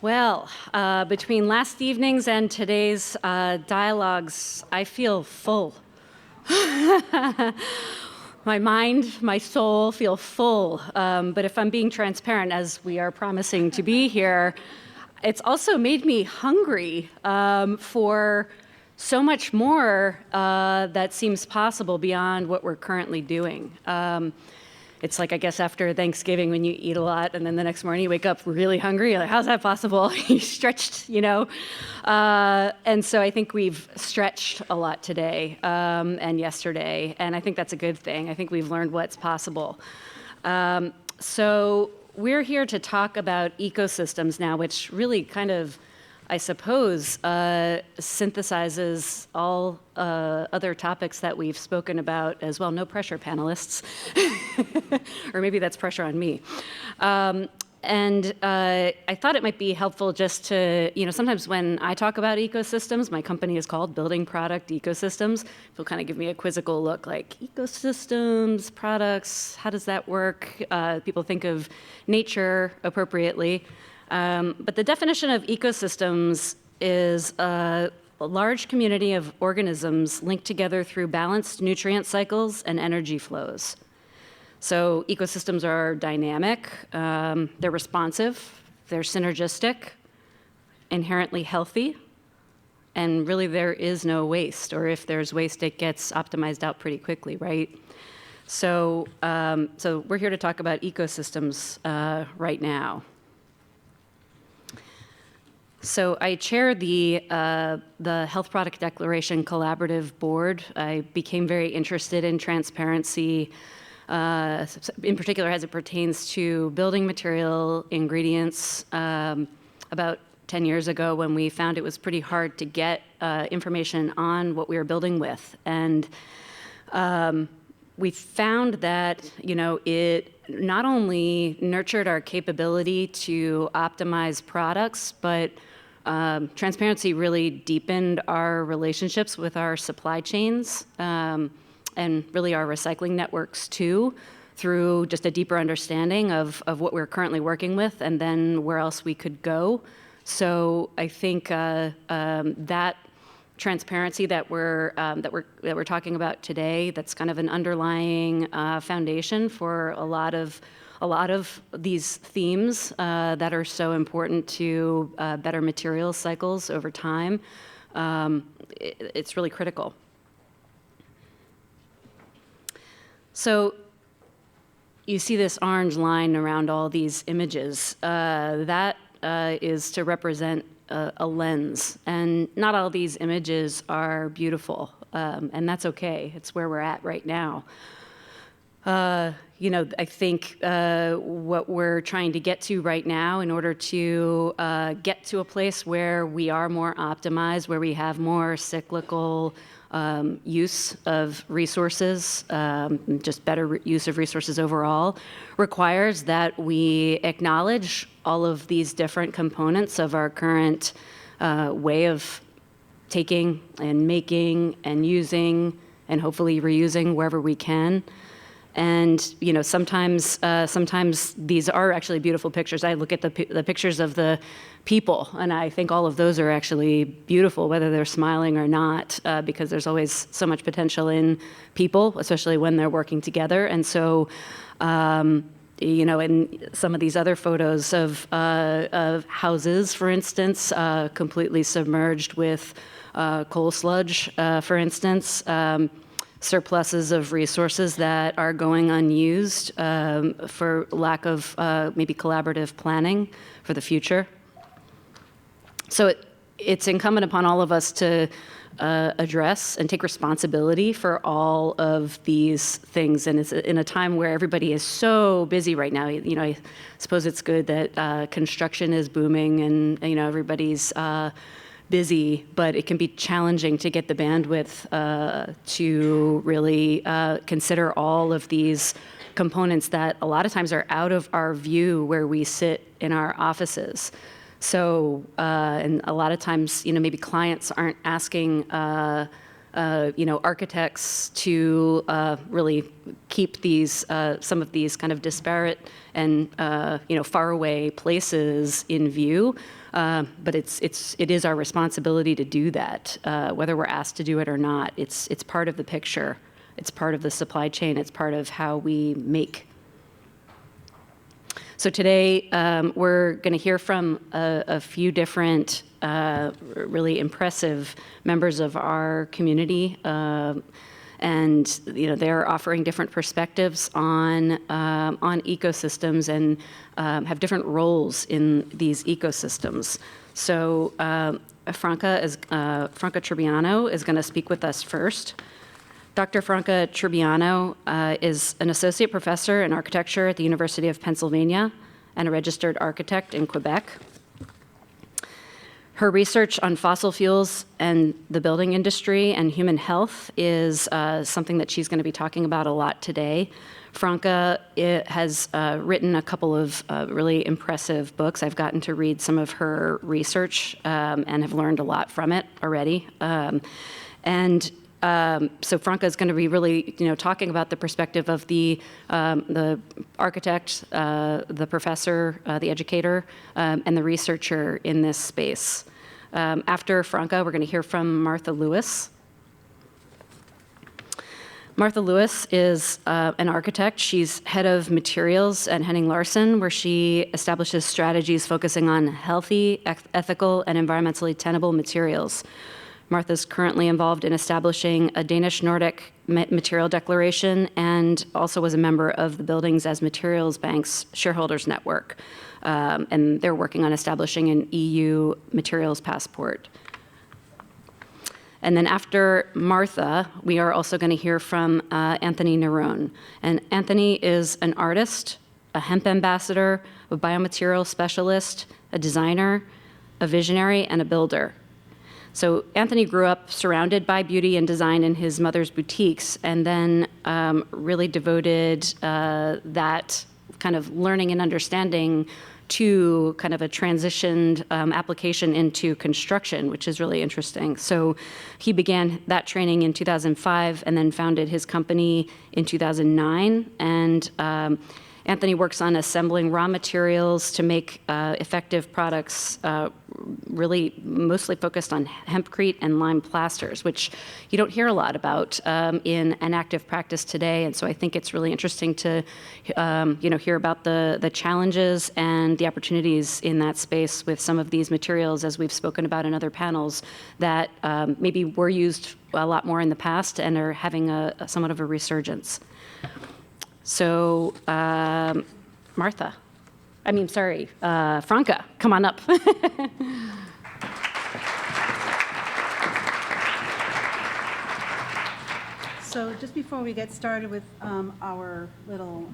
Well, between last evening's and today's dialogues, I feel full. My mind, my soul feel full. But if I'm being transparent, as we are promising to be here, it's also made me hungry for so much more that seems possible beyond what we're currently doing. It's like, I guess, after Thanksgiving when you eat a lot and then the next morning you wake up really hungry. You're like, how's that possible? You stretched, you know? And so I think we've stretched a lot today and yesterday, and I think that's a good thing. I think we've learned what's possible. So we're here to talk about ecosystems now, which really kind of, I suppose, synthesizes all other topics that we've spoken about as well. No pressure, panelists. Or maybe that's pressure on me. And I thought it might be helpful just to, sometimes when I talk about ecosystems, my company is called Building Product Ecosystems. People kind of give me a quizzical look, like, ecosystems, products, how does that work? People think of nature appropriately. But the definition of ecosystems is a large community of organisms linked together through balanced nutrient cycles and energy flows. So ecosystems are dynamic, they're responsive, they're synergistic, inherently healthy, and really there is no waste, or if there's waste, it gets optimized out pretty quickly, right? So, so we're here to talk about ecosystems right now. So I chair the Health Product Declaration Collaborative Board. I became very interested in transparency, in particular as it pertains to building material ingredients about 10 years ago when we found it was pretty hard to get information on what we were building with. And we found that, it not only nurtured our capability to optimize products, but transparency really deepened our relationships with our supply chains and really our recycling networks too, through just a deeper understanding of what we're currently working with and then where else we could go. So I think that transparency that we're talking about today, that's kind of an underlying foundation for a lot of these themes that are so important to better material cycles over time. It's really critical. So you see this orange line around all these images. That is to represent a lens, and not all these images are beautiful, and that's okay. It's where we're at right now. I think what we're trying to get to right now in order to get to a place where we are more optimized, where we have more cyclical use of resources, just better use of resources overall, requires that we acknowledge all of these different components of our current way of taking and making and using and hopefully reusing wherever we can. And sometimes these are actually beautiful pictures. I look at the pictures of the people, and I think all of those are actually beautiful, whether they're smiling or not, because there's always so much potential in people, especially when they're working together. And so, in some of these other photos of houses, for instance, completely submerged with coal sludge, for instance. Surpluses of resources that are going unused for lack of maybe collaborative planning for the future. So it's incumbent upon all of us to address and take responsibility for all of these things. And it's in a time where everybody is so busy right now. I suppose it's good that construction is booming and everybody's busy, but it can be challenging to get the bandwidth to really consider all of these components that a lot of times are out of our view where we sit in our offices. So, and a lot of times, maybe clients aren't asking architects to really keep these some of these kind of disparate and faraway places in view. But it is our responsibility to do that, whether we're asked to do it or not. It's part of the picture. It's part of the supply chain. It's part of how we make. So today we're going to hear from a few different really impressive members of our community, and they're offering different perspectives on ecosystems and have different roles in these ecosystems. So Franca Trebbiano is going to speak with us first. Dr. Franca Trebbiano is an associate professor in architecture at the University of Pennsylvania and a registered architect in Quebec. Her research on fossil fuels and the building industry and human health is something that she's going to be talking about a lot today. Franca has written a couple of really impressive books. I've gotten to read some of her research and have learned a lot from it already. So Franca is going to be really, talking about the perspective of the architect, the professor, the educator, and the researcher in this space. After Franca, we're going to hear from Martha Lewis. Martha Lewis is an architect. She's head of materials at Henning Larsen, where she establishes strategies focusing on healthy, ethical, and environmentally tenable materials. Martha's currently involved in establishing a Danish-Nordic material declaration and also was a member of the Buildings as Materials Bank's shareholders network. And they're working on establishing an EU materials passport. And then after Martha, we are also going to hear from Anthony Nerone. And Anthony is an artist, a hemp ambassador, a biomaterial specialist, a designer, a visionary, and a builder. So Anthony grew up surrounded by beauty and design in his mother's boutiques, and then really devoted that kind of learning and understanding to kind of a transitioned application into construction, which is really interesting. So he began that training in 2005 and then founded his company in 2009. And Anthony works on assembling raw materials to make effective products, really mostly focused on HEMPCRETE and lime plasters, which you don't hear a lot about in an active practice today. And so I think it's really interesting to hear about the challenges and the opportunities in that space with some of these materials, as we've spoken about in other panels, that maybe were used a lot more in the past and are having somewhat of a resurgence. So, Franca, come on up. So just before we get started with our little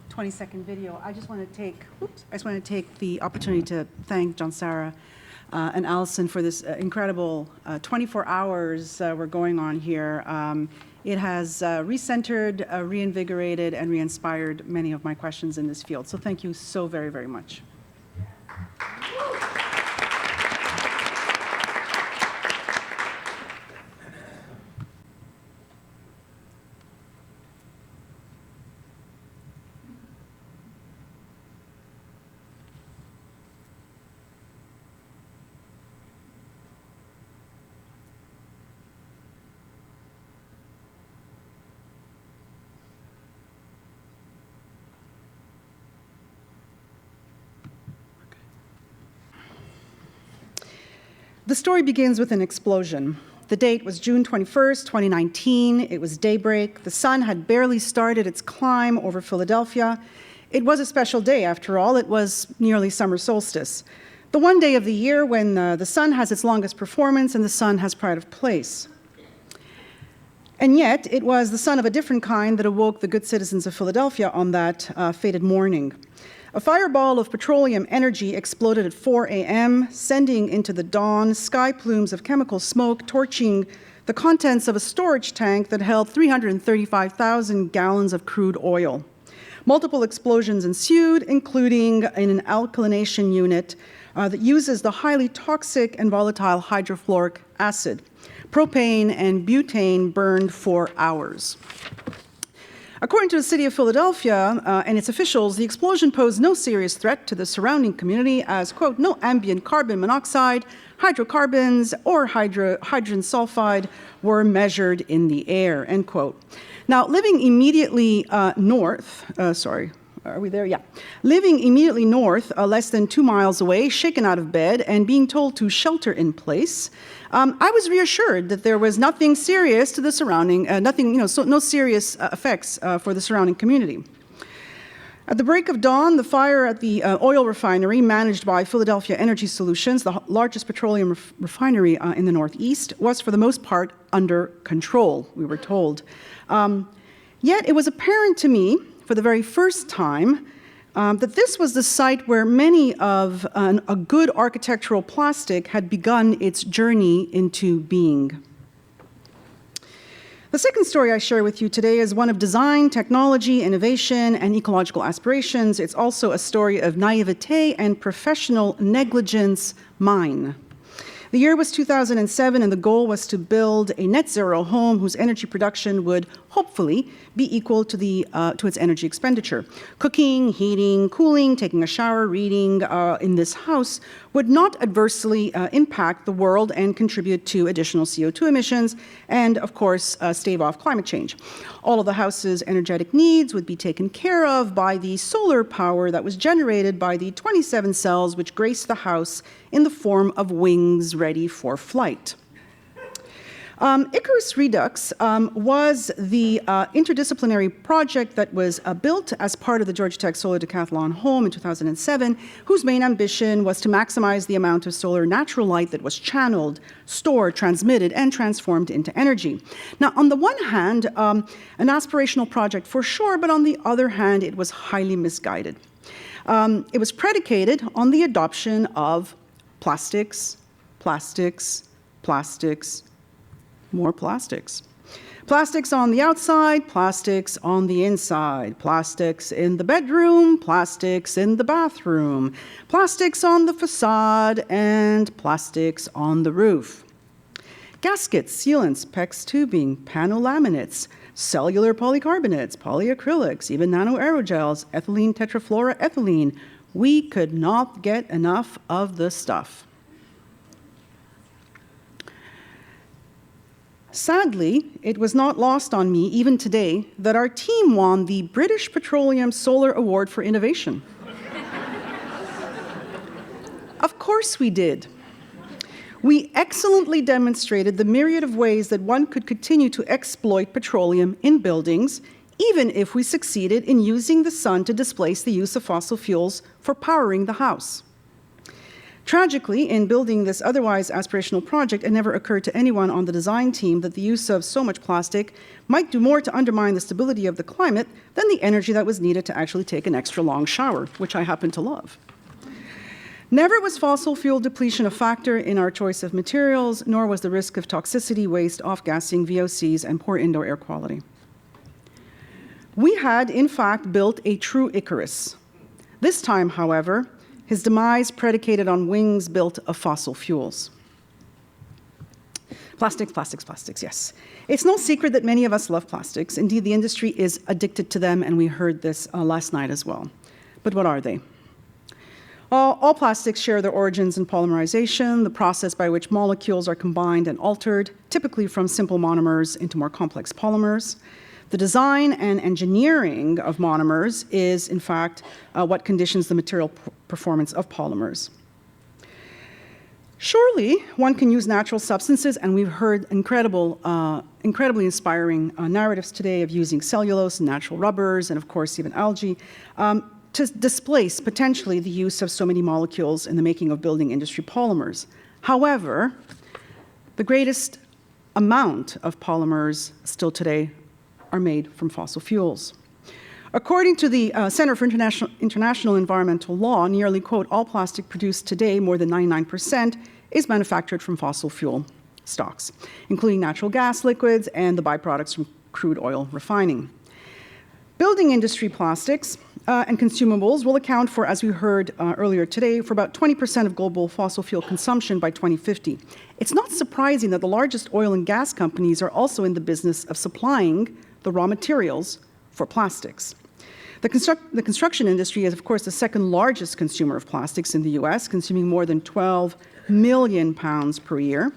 20-second video, I just want to take the opportunity to thank John Sarah and Allison for this incredible 24 hours we're going on here. It has recentered, reinvigorated, and re-inspired many of my questions in this field. So thank you so very, very much. The story begins with an explosion. The date was June 21st, 2019. It was daybreak. The sun had barely started its climb over Philadelphia. It was a special day, after all. It was nearly summer solstice, the one day of the year when the sun has its longest performance and the sun has pride of place. And yet, it was the sun of a different kind that awoke the good citizens of Philadelphia on that fated morning. A fireball of petroleum energy exploded at 4 a.m., sending into the dawn sky plumes of chemical smoke, torching the contents of a storage tank that held 335,000 gallons of crude oil. Multiple explosions ensued, including in an alkalination unit that uses the highly toxic and volatile hydrofluoric acid. propane and butane burned for hours. According to the city of Philadelphia and its officials, the explosion posed no serious threat to the surrounding community as, quote, no ambient carbon monoxide, hydrocarbons, or hydrogen sulfide were measured in the air, end quote. Now, living immediately north, are we there? Yeah. Living immediately north, less than 2 miles away, shaken out of bed and being told to shelter in place, I was reassured that there was nothing serious to the surrounding, no serious effects for the surrounding community. At the break of dawn, the fire at the oil refinery managed by Philadelphia Energy Solutions, the largest petroleum refinery in the Northeast, was for the most part under control, we were told. Yet it was apparent to me for the very first time that this was the site where many of a good architectural plastic had begun its journey into being. The second story I share with you today is one of design, technology, innovation, and ecological aspirations. It's also a story of naivete and professional negligence, mine. The year was 2007, and the goal was to build a net zero home whose energy production would hopefully be equal to its energy expenditure. Cooking, heating, cooling, taking a shower, reading in this house would not adversely impact the world and contribute to additional CO2 emissions and, of course, stave off climate change. All of the house's energetic needs would be taken care of by the solar power that was generated by the 27 cells which grace the house in the form of wings ready for flight. Icarus Redux was the interdisciplinary project that was built as part of the Georgia Tech Solar Decathlon Home in 2007, whose main ambition was to maximize the amount of solar natural light that was channeled, stored, transmitted, and transformed into energy. Now, on the one hand, an aspirational project for sure, but on the other hand, it was highly misguided. It was predicated on the adoption of plastics, more plastics. Plastics on the outside, plastics on the inside, plastics in the bedroom, plastics in the bathroom, plastics on the facade, and plastics on the roof. Gaskets, sealants, PEX tubing, panolaminates, cellular polycarbonates, polyacrylics, even nanoaerogels, ethylene tetrafluoroethylene. We could not get enough of the stuff. Sadly, it was not lost on me, even today, that our team won the British Petroleum Solar Award for Innovation. Of course we did. We excellently demonstrated the myriad of ways that one could continue to exploit petroleum in buildings, even if we succeeded in using the sun to displace the use of fossil fuels for powering the house. Tragically, in building this otherwise aspirational project, it never occurred to anyone on the design team that the use of so much plastic might do more to undermine the stability of the climate than the energy that was needed to actually take an extra long shower, which I happen to love. Never was fossil fuel depletion a factor in our choice of materials, nor was the risk of toxicity, waste, off-gassing, VOCs, and poor indoor air quality. We had, in fact, built a true Icarus. This time, however, his demise predicated on wings built of fossil fuels. Plastics, yes. It's no secret that many of us love plastics. Indeed, the industry is addicted to them, and we heard this last night as well. But what are they? All plastics share their origins in polymerization, the process by which molecules are combined and altered, typically from simple monomers into more complex polymers. The design and engineering of monomers is, in fact, what conditions the material performance of polymers. Surely, one can use natural substances, and we've heard incredibly inspiring narratives today of using cellulose, natural rubbers, and of course even algae, to displace potentially the use of so many molecules in the making of building industry polymers. However, the greatest amount of polymers still today are made from fossil fuels. According to the Center for International Environmental Law, nearly, quote, all plastic produced today, more than 99%, is manufactured from fossil fuel stocks, including natural gas liquids and the byproducts from crude oil refining. Building industry plastics and consumables will account for, as we heard earlier today, for about 20% of global fossil fuel consumption by 2050. It's not surprising that the largest oil and gas companies are also in the business of supplying the raw materials for plastics. The construction industry is, of course, the second largest consumer of plastics in the US, consuming more than 12 million pounds per year.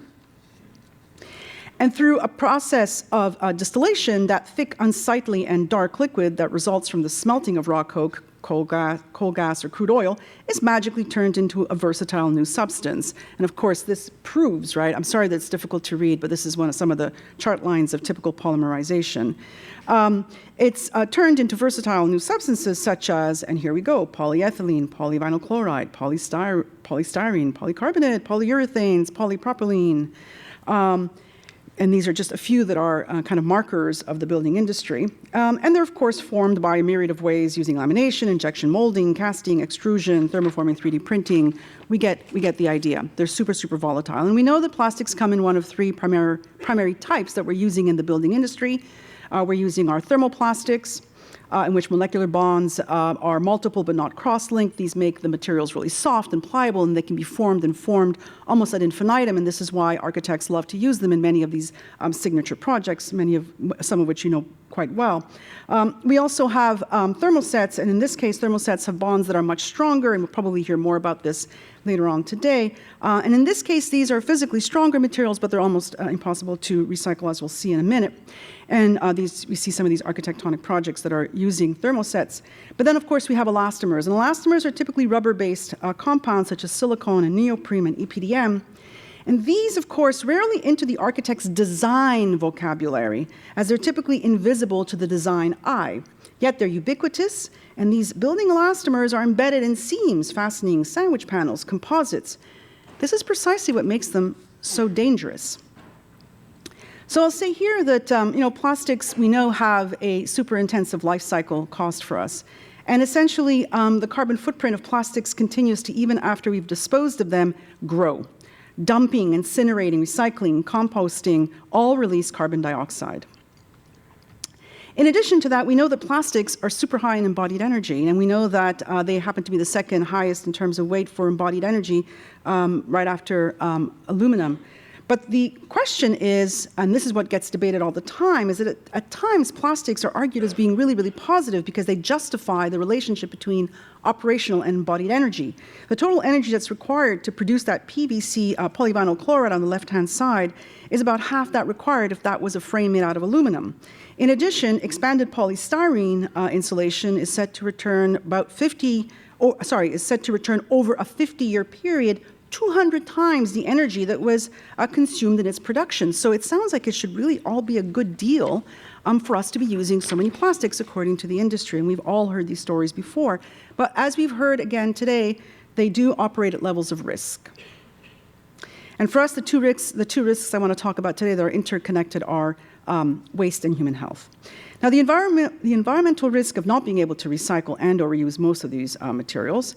And through a process of distillation, that thick, unsightly, and dark liquid that results from the smelting of raw coke, coal gas, or crude oil is magically turned into a versatile new substance. And of course, this proves, right? I'm sorry that it's difficult to read, but this is some of the chart lines of typical polymerization. It's turned into versatile new substances such as, and here we go, polyethylene, polyvinyl chloride, polystyrene, polycarbonate, polyurethanes, polypropylene. And these are just a few that are kind of markers of the building industry. And they're, of course, formed by a myriad of ways using lamination, injection molding, casting, extrusion, thermoforming, 3D printing. We get the idea. They're super, super volatile. And we know that plastics come in one of three primary types that we're using in the building industry. We're using our thermoplastics, in which molecular bonds are multiple but not cross-linked. These make the materials really soft and pliable, and they can be formed and formed almost ad infinitum, and this is why architects love to use them in many of these signature projects, some of which you know quite well. We also have thermosets, and in this case, thermosets have bonds that are much stronger, and we'll probably hear more about this later on today. And in this case, these are physically stronger materials, but they're almost impossible to recycle, as we'll see in a minute. And we see some of these architectonic projects that are using thermosets. But then, of course, we have elastomers. And elastomers are typically rubber-based compounds such as silicone and neoprene and EPDM. And these, of course, rarely enter the architect's design vocabulary, as they're typically invisible to the design eye. Yet they're ubiquitous, and these building elastomers are embedded in seams, fastenings, sandwich panels, composites. This is precisely what makes them so dangerous. So I'll say here that plastics, we know, have a super intensive life cycle cost for us. And essentially, the carbon footprint of plastics continues to, even after we've disposed of them, grow. Dumping, incinerating, recycling, composting all release carbon dioxide. In addition to that, we know that plastics are super high in embodied energy, and we know that they happen to be the second highest in terms of weight for embodied energy, right after aluminum. But the question is, and this is what gets debated all the time, is that at times plastics are argued as being really, really positive because they justify the relationship between operational and embodied energy. The total energy that's required to produce that PVC polyvinyl chloride on the left-hand side is about half that required if that was a frame made out of aluminum. In addition, expanded polystyrene insulation is set to return over a 50-year period 200 times the energy that was consumed in its production. So it sounds like it should really all be a good deal for us to be using so many plastics according to the industry. And we've all heard these stories before. But as we've heard again today, they do operate at levels of risk. And for us, the two risks I want to talk about today that are interconnected are waste and human health. Now, the environmental risk of not being able to recycle and or reuse most of these materials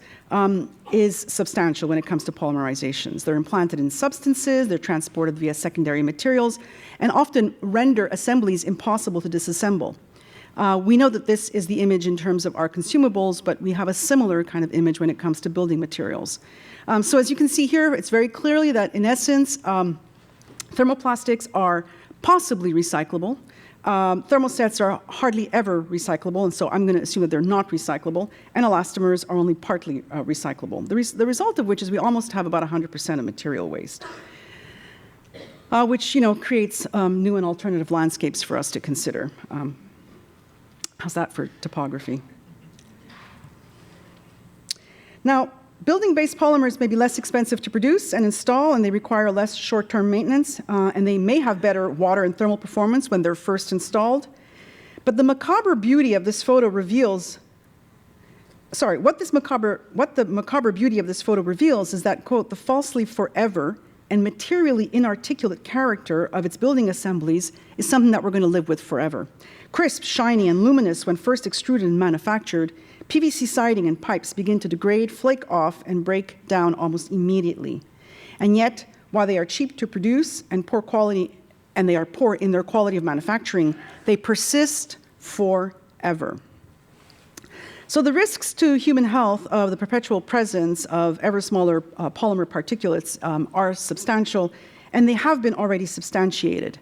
is substantial when it comes to polymerizations. They're implanted in substances, they're transported via secondary materials, and often render assemblies impossible to disassemble. We know that this is the image in terms of our consumables, but we have a similar kind of image when it comes to building materials. So as you can see here, it's very clearly that, in essence, thermoplastics are possibly recyclable. Thermosets are hardly ever recyclable, and so I'm going to assume that they're not recyclable, and elastomers are only partly recyclable. The result of which is we almost have about 100% of material waste, which creates new and alternative landscapes for us to consider. How's that for topography? Now, building-based polymers may be less expensive to produce and install, and they require less short-term maintenance, and they may have better water and thermal performance when they're first installed. But the macabre beauty of this photo reveals, what the macabre beauty of this photo reveals is that, quote, the falsely forever and materially inarticulate character of its building assemblies is something that we're going to live with forever. Crisp, shiny, and luminous when first extruded and manufactured, PVC siding and pipes begin to degrade, flake off, and break down almost immediately. And yet, while they are cheap to produce and poor quality, and they are poor in their quality of manufacturing, they persist forever. So the risks to human health of the perpetual presence of ever smaller polymer particulates are substantial, and they have been already substantiated.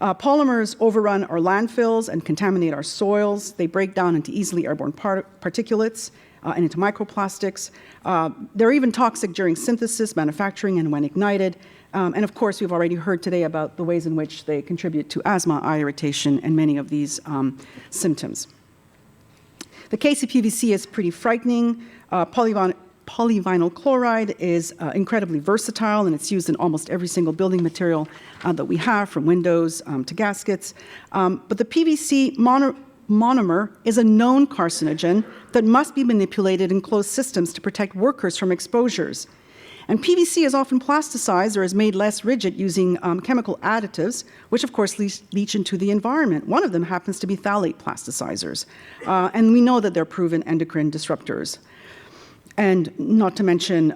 Polymers overrun our landfills and contaminate our soils. They break down into easily airborne particulates and into microplastics. They're even toxic during synthesis, manufacturing, and when ignited. And of course, we've already heard today about the ways in which they contribute to asthma, eye irritation, and many of these symptoms. The case of PVC is pretty frightening. Polyvinyl chloride is incredibly versatile, and it's used in almost every single building material that we have, from windows to gaskets. But the PVC monomer is a known carcinogen that must be manipulated in closed systems to protect workers from exposures. And PVC is often plasticized or is made less rigid using chemical additives, which of course leach into the environment. One of them happens to be phthalate plasticizers. And we know that they're proven endocrine disruptors. And not to mention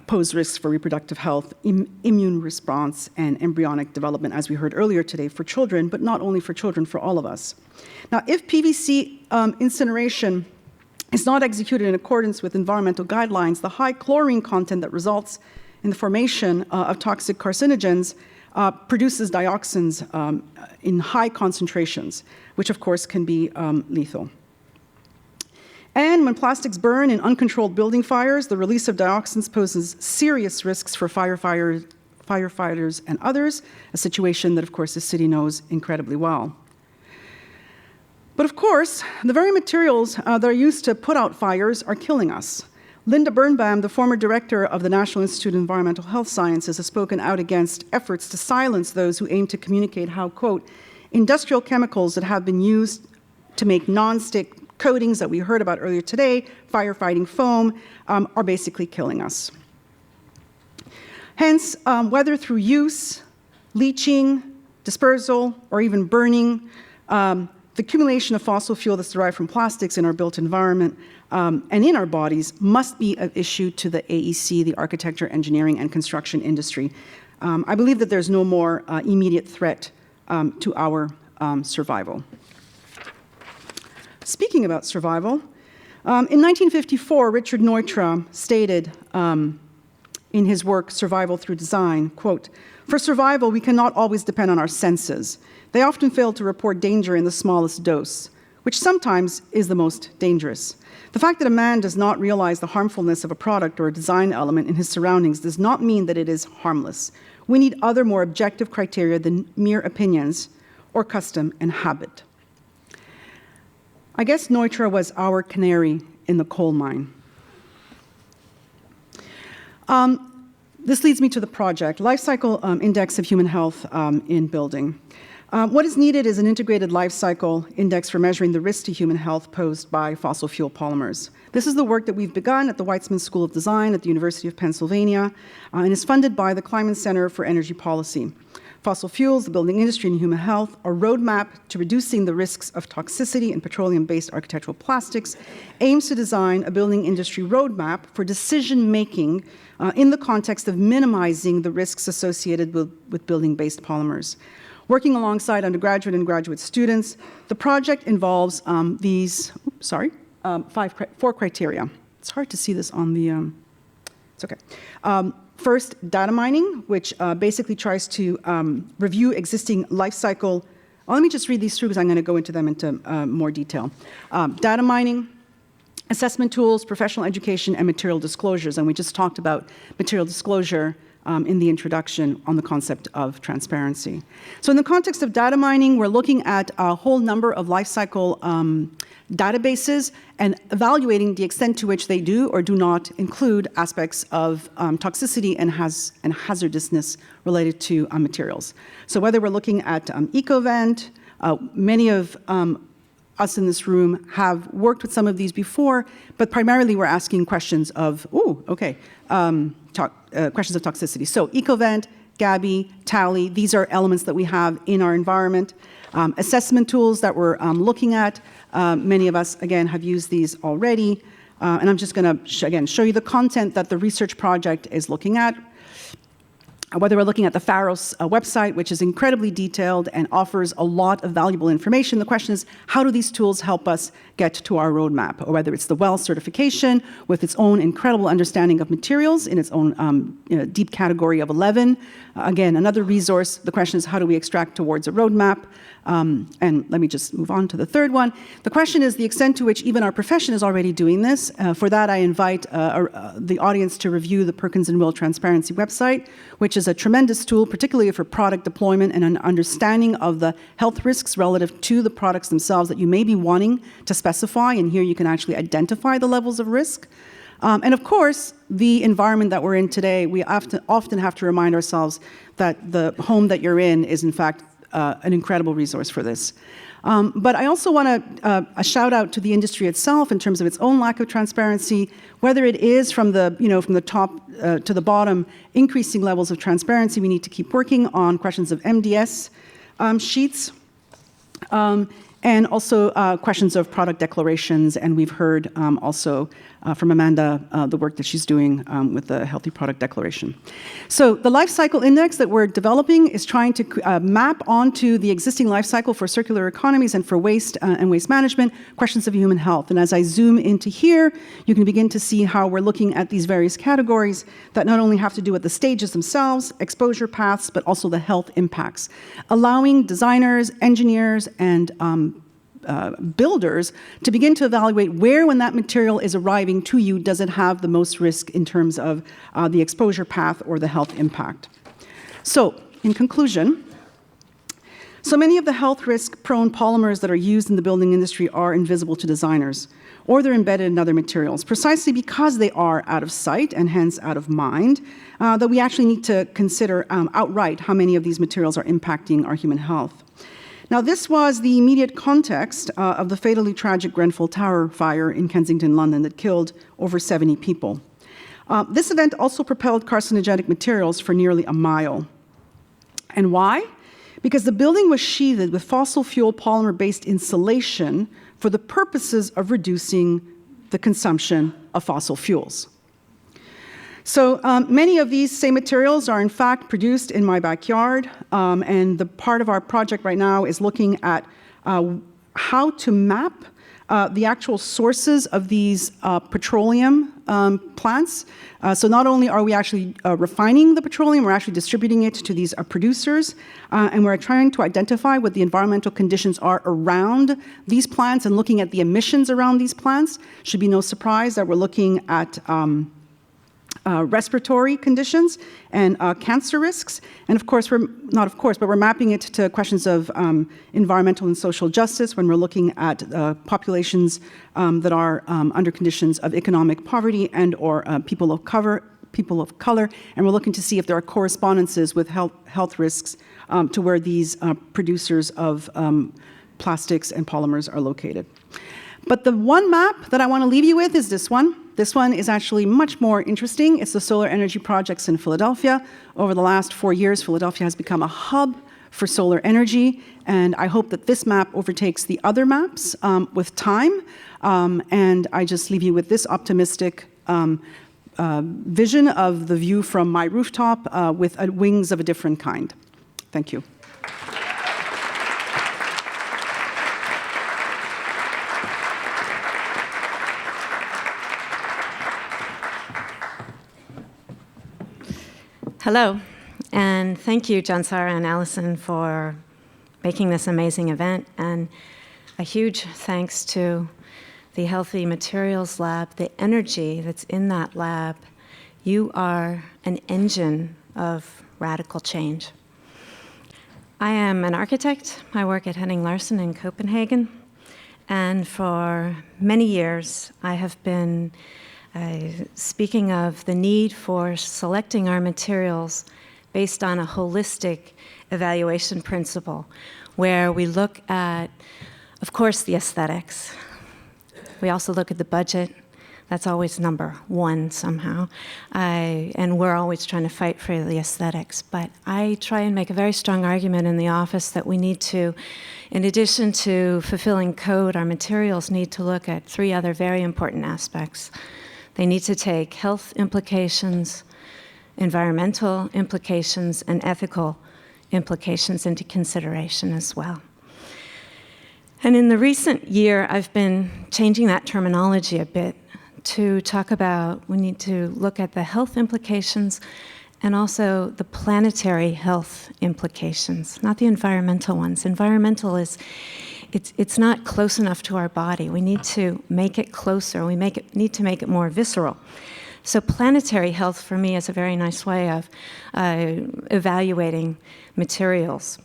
pose risks for reproductive health, immune response, and embryonic development, as we heard earlier today, for children, but not only for children, for all of us. Now, if PVC incineration is not executed in accordance with environmental guidelines, the high chlorine content that results in the formation of toxic carcinogens produces dioxins in high concentrations, which of course can be lethal. And when plastics burn in uncontrolled building fires, the release of dioxins poses serious risks for firefighters and others, a situation that of course the city knows incredibly well. But of course, the very materials that are used to put out fires are killing us. Linda Birnbaum, the former director of the National Institute of Environmental Health Sciences, has spoken out against efforts to silence those who aim to communicate how, quote, industrial chemicals that have been used to make nonstick coatings that we heard about earlier today, firefighting foam, are basically killing us. Hence, whether through use, leaching, dispersal, or even burning, the accumulation of fossil fuel that's derived from plastics in our built environment and in our bodies must be an issue to the AEC, the architecture, engineering, and construction industry. I believe that there's no more immediate threat to our survival. Speaking about survival, in 1954, Richard Neutra stated in his work, Survival Through Design, quote, "For survival, we cannot always depend on our senses. They often fail to report danger in the smallest dose, which sometimes is the most dangerous. The fact that a man does not realize the harmfulness of a product or a design element in his surroundings does not mean that it is harmless. We need other, more objective criteria than mere opinions or custom and habit." I guess Neutra was our canary in the coal mine. This leads me to the project, Life Cycle Index of Human Health in Building. What is needed is an integrated life cycle index for measuring the risk to human health posed by fossil fuel polymers. This is the work that we've begun at the Weitzman School of Design at the University of Pennsylvania and is funded by the Kleinman Center for Energy Policy. Fossil fuels, the building industry, and human health, a roadmap to reducing the risks of toxicity in petroleum-based architectural plastics, aims to design a building industry roadmap for decision-making in the context of minimizing the risks associated with building-based polymers. Working alongside undergraduate and graduate students, the project involves four criteria. It's hard to see this on the, it's okay. First, data mining, which basically tries to review existing life cycle. Let me just read these through because I'm going to go into them into more detail. Data mining, assessment tools, professional education, and material disclosures. And we just talked about material disclosure in the introduction on the concept of transparency. So in the context of data mining, we're looking at a whole number of life cycle databases and evaluating the extent to which they do or do not include aspects of toxicity and hazardousness related to materials. So whether we're looking at EcoVent, many of us in this room have worked with some of these before, but primarily we're asking questions of, questions of toxicity. So EcoVent, Gabi, Tally, these are elements that we have in our environment. Assessment tools that we're looking at, many of us, again, have used these already. And I'm just going to, again, show you the content that the research project is looking at. Whether we're looking at the Pharos website, which is incredibly detailed and offers a lot of valuable information, the question is, how do these tools help us get to our roadmap? Or whether it's the WELL certification with its own incredible understanding of materials in its own deep category of 11. Again, another resource. The question is, how do we extract towards a roadmap? And let me just move on to the third one. The question is the extent to which even our profession is already doing this. For that, I invite the audience to review the Perkins & Will Transparency website, which is a tremendous tool, particularly for product deployment and an understanding of the health risks relative to the products themselves that you may be wanting to specify. And here you can actually identify the levels of risk. And of course, the environment that we're in today, we often have to remind ourselves that the home that you're in is, in fact, an incredible resource for this. But I also want to a shout out to the industry itself in terms of its own lack of transparency, whether it is from the top to the bottom, increasing levels of transparency. We need to keep working on questions of MDS sheets, and also questions of product declarations. And we've heard also from Amanda the work that she's doing with the Healthy Product Declaration. So the life cycle index that we're developing is trying to map onto the existing life cycle for circular economies and for waste and waste management, questions of human health. And as I zoom into here, you can begin to see how we're looking at these various categories that not only have to do with the stages themselves, exposure paths, but also the health impacts, allowing designers, engineers, and builders to begin to evaluate where, when that material is arriving to you, does it have the most risk in terms of the exposure path or the health impact. So, in conclusion, so many of the health risk-prone polymers that are used in the building industry are invisible to designers, or they're embedded in other materials, precisely because they are out of sight and hence out of mind, that we actually need to consider outright how many of these materials are impacting our human health. Now, this was the immediate context of the fatally tragic Grenfell Tower fire in Kensington, London, that killed over 70 people. This event also propelled carcinogenic materials for nearly a mile. And why? Because the building was sheathed with fossil fuel polymer-based insulation for the purposes of reducing the consumption of fossil fuels. So many of these same materials are in fact produced in my backyard, and the part of our project right now is looking at how to map the actual sources of these petroleum plants. So not only are we actually refining the petroleum, we're actually distributing it to these producers, and we're trying to identify what the environmental conditions are around these plants and looking at the emissions around these plants. Should be no surprise that we're looking at respiratory conditions and cancer risks. And of course, but we're mapping it to questions of environmental and social justice when we're looking at populations that are under conditions of economic poverty and or people of color, and we're looking to see if there are correspondences with health risks to where these producers of plastics and polymers are located. But the one map that I want to leave you with is this one. This one is actually much more interesting. It's the solar energy projects in Philadelphia. Over the last 4 years, Philadelphia has become a hub for solar energy, and I hope that this map overtakes the other maps with time. And I just leave you with this optimistic vision of the view from my rooftop with wings of a different kind. Thank you. Hello, and thank you, John Sarah and Allison, for making this amazing event, and a huge thanks to the Healthy Materials Lab, the energy that's in that lab. You are an engine of radical change. I am an architect. I work at Henning Larsen in Copenhagen, and for many years I have been speaking of the need for selecting our materials based on a holistic evaluation principle, where we look at, of course, the aesthetics. We also look at the budget. That's always number one somehow. And we're always trying to fight for the aesthetics. But I try and make a very strong argument in the office that we need to, in addition to fulfilling code, our materials need to look at 3 other very important aspects. They need to take health implications, environmental implications and ethical implications into consideration as well. And in the recent year, I've been changing that terminology a bit to talk about we need to look at the health implications and also the planetary health implications, not the environmental ones. Environmental is, it's not close enough to our body. We need to make it closer. We need to make it more visceral. So planetary health for me is a very nice way of evaluating materials.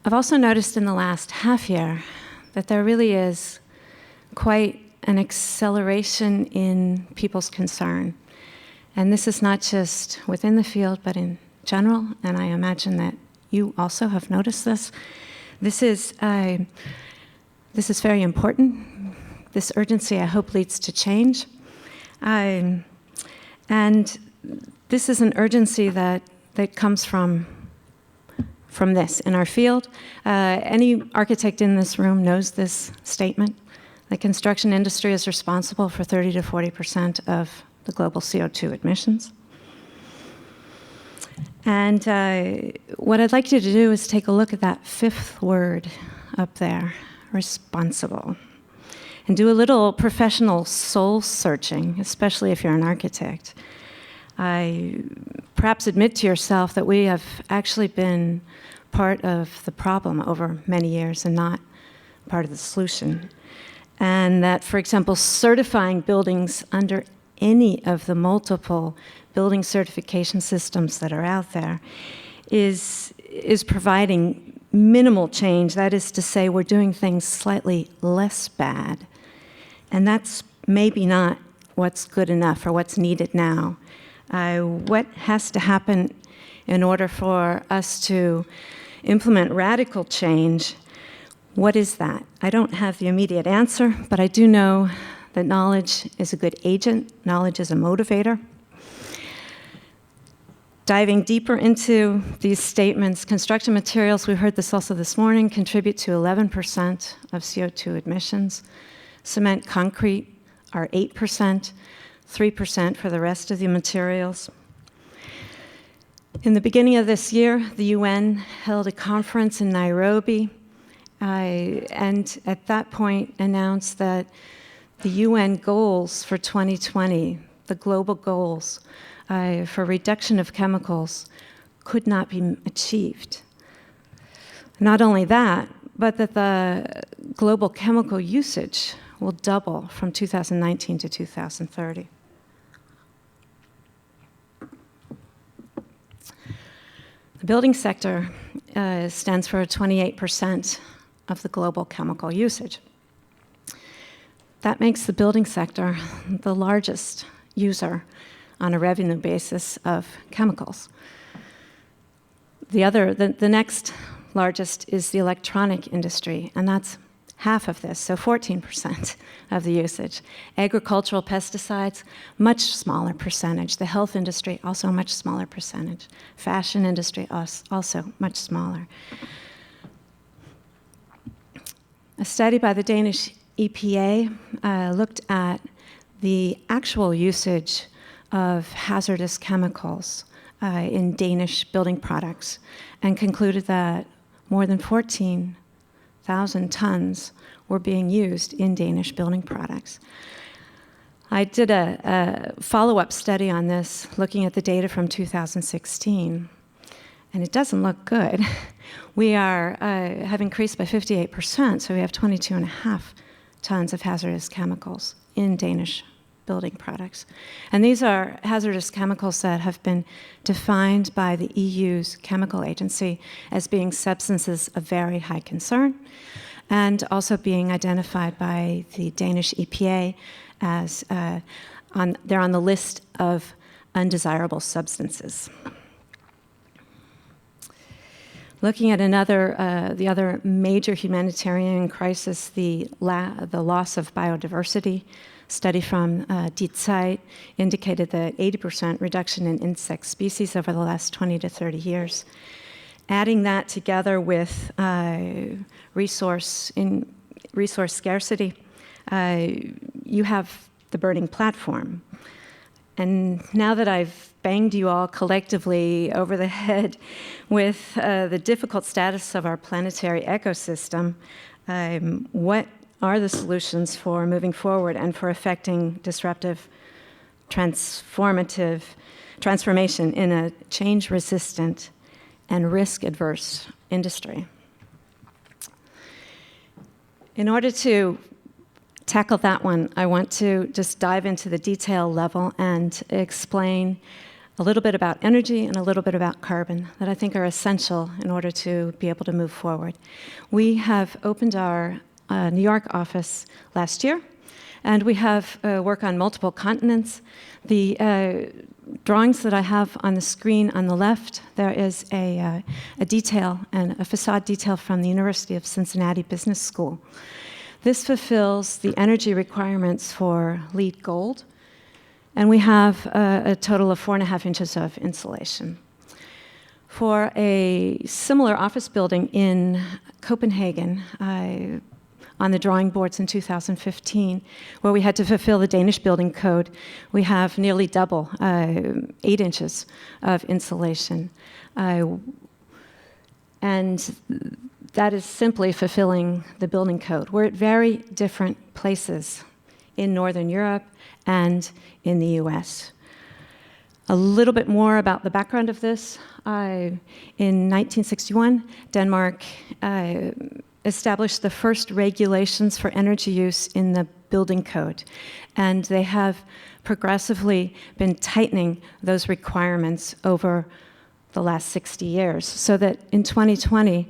I've also noticed in the last half year that there really is quite an acceleration in people's concern. And this is not just within the field, but in general, and I imagine that you also have noticed this. This is very important. This urgency, I hope, leads to change. And this is an urgency that comes from this in our field. Any architect in this room knows this statement. The construction industry is responsible for 30 to 40% of the global CO2 emissions. And what I'd like you to do is take a look at that fifth word up there, responsible, and do a little professional soul searching, especially if you're an architect. Perhaps admit to yourself that we have actually been part of the problem over many years and not part of the solution. And that, for example, certifying buildings under any of the multiple building certification systems that are out there is providing minimal change. That is to say, we're doing things slightly less bad. And that's maybe not what's good enough or what's needed now. What has to happen in order for us to implement radical change? What is that? I don't have the immediate answer, but I do know that knowledge is a good agent. Knowledge is a motivator. Diving deeper into these statements, construction materials, we heard this also this morning, contribute to 11% of CO2 emissions. Cement, concrete are 8%, 3% for the rest of the materials. In the beginning of this year, the UN held a conference in Nairobi, and at that point announced that the UN goals for 2020, the global goals for reduction of chemicals, could not be achieved. Not only that, but that the global chemical usage will double from 2019 to 2030. The building sector stands for 28% of the global chemical usage. That makes the building sector the largest user on a revenue basis of chemicals. The next largest is the electronic industry, and that's half of this, so 14% of the usage. Agricultural pesticides, much smaller percentage. The health industry, also a much smaller percentage. Fashion industry, also much smaller. A study by the Danish EPA looked at the actual usage of hazardous chemicals in Danish building products and concluded that more than 14,000 tons were being used in Danish building products. I did a follow-up study on this, looking at the data from 2016, and it doesn't look good. We have increased by 58%, so we have 22.5 tons of hazardous chemicals in Danish building products. And these are hazardous chemicals that have been defined by the EU's chemical agency as being substances of very high concern, and also being identified by the Danish EPA as they're on the list of undesirable substances. Looking at the other major humanitarian crisis, the loss of biodiversity, study from Die Zeit indicated that 80% reduction in insect species over the last 20 to 30 years. Adding that together with resource scarcity, you have the burning platform. And now that I've banged you all collectively over the head with the difficult status of our planetary ecosystem, what are the solutions for moving forward and for effecting disruptive, transformation in a change-resistant and risk-adverse industry? In order to tackle that one, I want to just dive into the detail level and explain a little bit about energy and a little bit about carbon that I think are essential in order to be able to move forward. We have opened our New York office last year, and we have work on multiple continents. The drawings that I have on the screen on the left, there is a detail and a facade detail from the University of Cincinnati Business School. This fulfills the energy requirements for LEED Gold, and we have a total of 4.5 inches of insulation. For a similar office building in Copenhagen, on the drawing boards in 2015, where we had to fulfill the Danish building code, we have nearly double, 8 inches of insulation. And that is simply fulfilling the building code. We're at very different places in Northern Europe and in the US. A little bit more about the background of this. In 1961, Denmark established the first regulations for energy use in the building code, and they have progressively been tightening those requirements over the last 60 years, so that in 2020,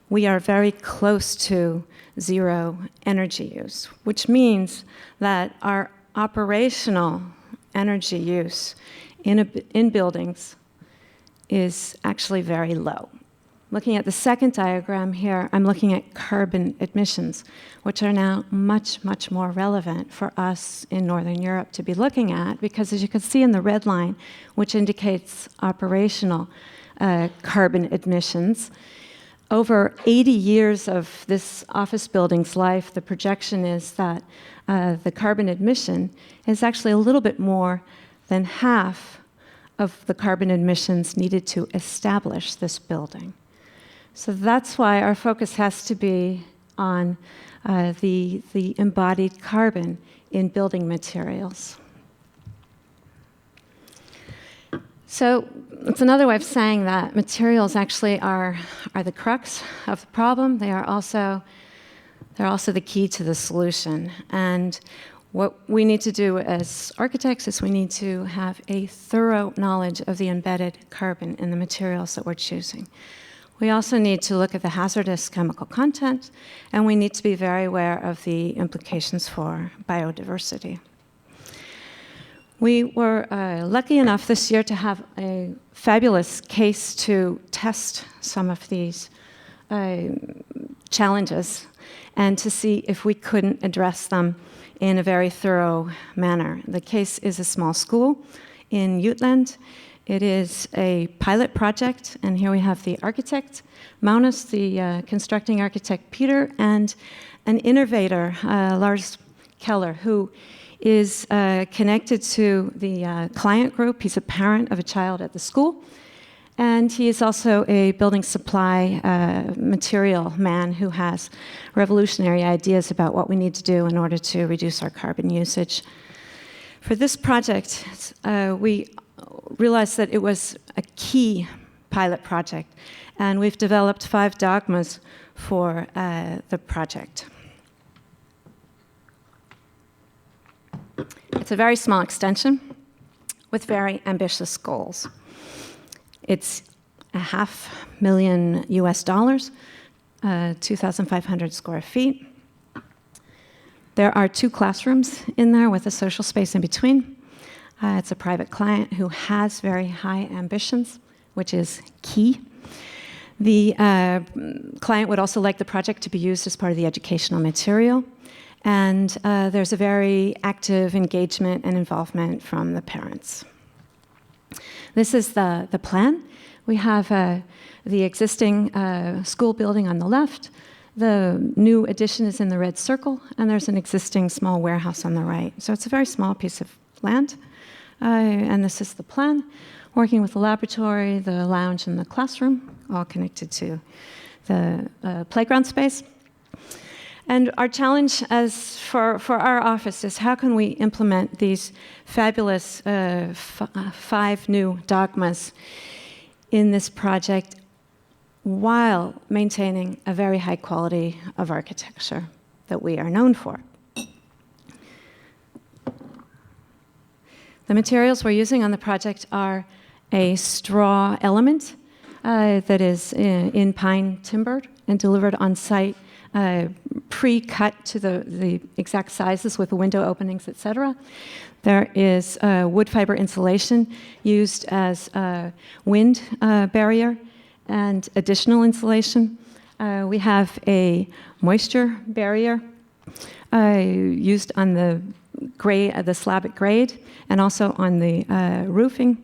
we are very close to zero energy use, which means that our operational energy use in buildings is actually very low. Looking at the second diagram here, I'm looking at carbon emissions, which are now much, much more relevant for us in Northern Europe to be looking at, because as you can see in the red line, which indicates operational carbon emissions, over 80 years of this office building's life, the projection is that the carbon emission is actually a little bit more than half of the carbon emissions needed to establish this building. So that's why our focus has to be on the embodied carbon in building materials. So it's another way of saying that materials actually are the crux of the problem. They're also the key to the solution. And what we need to do as architects is we need to have a thorough knowledge of the embedded carbon in the materials that we're choosing. We also need to look at the hazardous chemical content, and we need to be very aware of the implications for biodiversity. We were lucky enough this year to have a fabulous case to test some of these challenges and to see if we couldn't address them in a very thorough manner. The case is a small school in Jutland. It is a pilot project, and here we have the architect, Magnus, the constructing architect, Peter, and an innovator, Lars Keller, who is connected to the client group. He's a parent of a child at the school, and he is also a building supply material man who has revolutionary ideas about what we need to do in order to reduce our carbon usage. For this project, we realized that it was a key pilot project, and we've developed 5 dogmas for the project. It's a very small extension with very ambitious goals. It's $500,000 US, 2,500 square feet. There are 2 classrooms in there with a social space in between. It's a private client who has very high ambitions, which is key. The client would also like the project to be used as part of the educational material. And there's a very active engagement and involvement from the parents. This is the plan. We have the existing school building on the left. The new addition is in the red circle, and there's an existing small warehouse on the right. So it's a very small piece of land. and this is the plan, working with the laboratory, the lounge, and the classroom, all connected to the playground space. And our challenge as for our office is how can we implement these fabulous 5 new dogmas in this project while maintaining a very high quality of architecture that we are known for. The materials we're using on the project are a straw element that is in pine timber and delivered on site, pre-cut to the exact sizes with the window openings, etc. There is wood fiber insulation used as a wind barrier and additional insulation. We have a moisture barrier used on the slab at grade and also on the roofing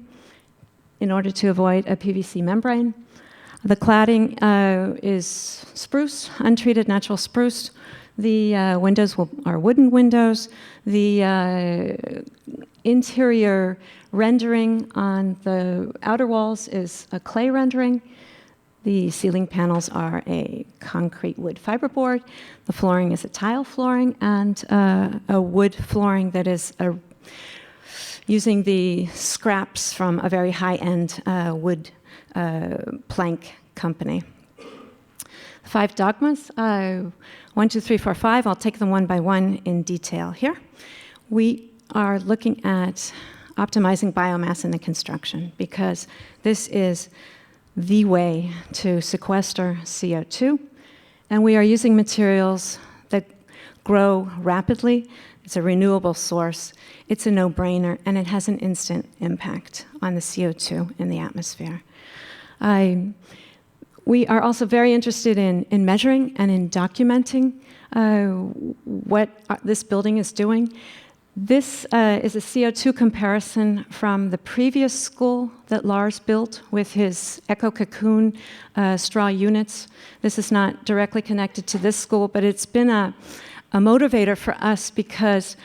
in order to avoid a PVC membrane. The cladding is spruce, untreated natural spruce. The windows are wooden windows. The interior rendering on the outer walls is a clay rendering. The ceiling panels are a concrete wood fiberboard. The flooring is a tile flooring and a wood flooring that is using the scraps from a very high-end wood plank company. 5 dogmas, 1, 2, 3, 4, 5. I'll take them one by one in detail here. We are looking at optimizing biomass in the construction because this is the way to sequester CO2, and we are using materials that grow rapidly. It's a renewable source. It's a no-brainer, and it has an instant impact on the CO2 in the atmosphere. We are also very interested in measuring and in documenting what this building is doing. This is a CO2 comparison from the previous school that Lars built with his eco-cocoon straw units. This is not directly connected to this school, but it's been a motivator for us because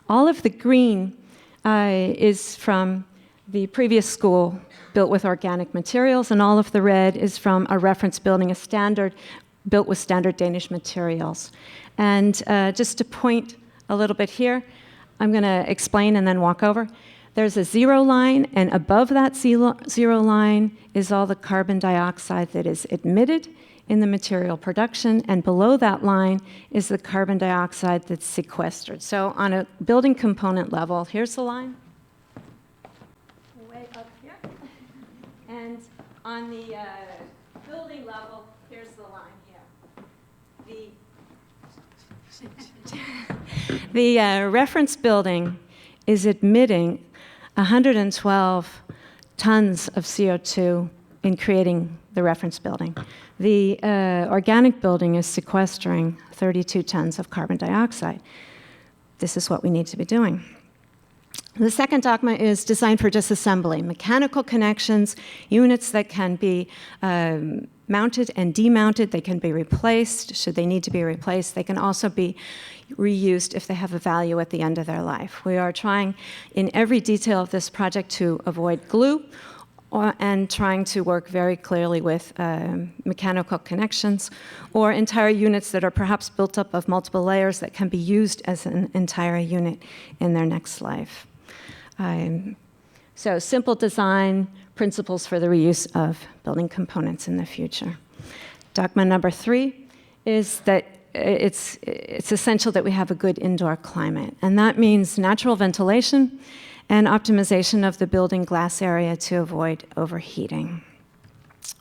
all of the green is from the previous school built with organic materials, and all of the red is from a reference building, a standard built with standard Danish materials. And just to point a little bit here, I'm going to explain and then walk over. There's a 0 line, and above that 0 line is all the carbon dioxide that is emitted in the material production, and below that line is the carbon dioxide that's sequestered. So on a building component level, here's the line, way up here. And on the building level, here's the line here. The reference building is emitting 112 tons of CO2 in creating the reference building. The organic building is sequestering 32 tons of carbon dioxide. This is what we need to be doing. The second dogma is design for disassembly, mechanical connections, units that can be mounted and demounted. They can be replaced should they need to be replaced. They can also be reused if they have a value at the end of their life. We are trying in every detail of this project to avoid glue and trying to work very clearly with mechanical connections or entire units that are perhaps built up of multiple layers that can be used as an entire unit in their next life. So simple design principles for the reuse of building components in the future. Dogma number 3 is that it's essential that we have a good indoor climate, and that means natural ventilation and optimization of the building glass area to avoid overheating.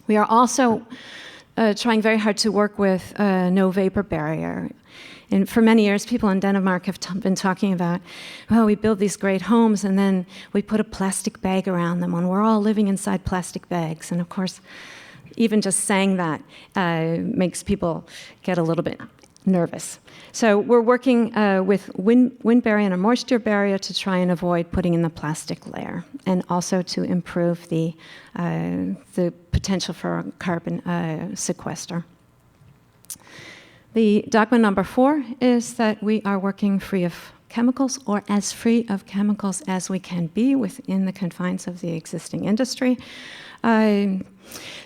We are also trying very hard to work with no vapor barrier. And for many years, people in Denmark have been talking about, well, we build these great homes and then we put a plastic bag around them and we're all living inside plastic bags. And of course, even just saying that makes people get a little bit nervous. So we're working with wind barrier and a moisture barrier to try and avoid putting in the plastic layer, and also to improve the potential for carbon sequester. The dogma number 4 is that we are working free of chemicals, or as free of chemicals as we can be within the confines of the existing industry.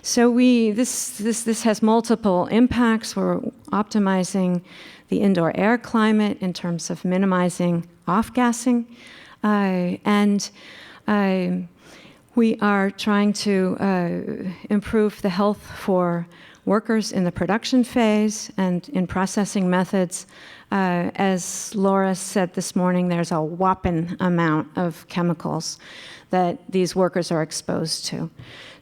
So this has multiple impacts. We're optimizing the indoor air climate in terms of minimizing off-gassing, and we are trying to improve the health for workers in the production phase and in processing methods. As Laura said this morning, there's a whopping amount of chemicals that these workers are exposed to.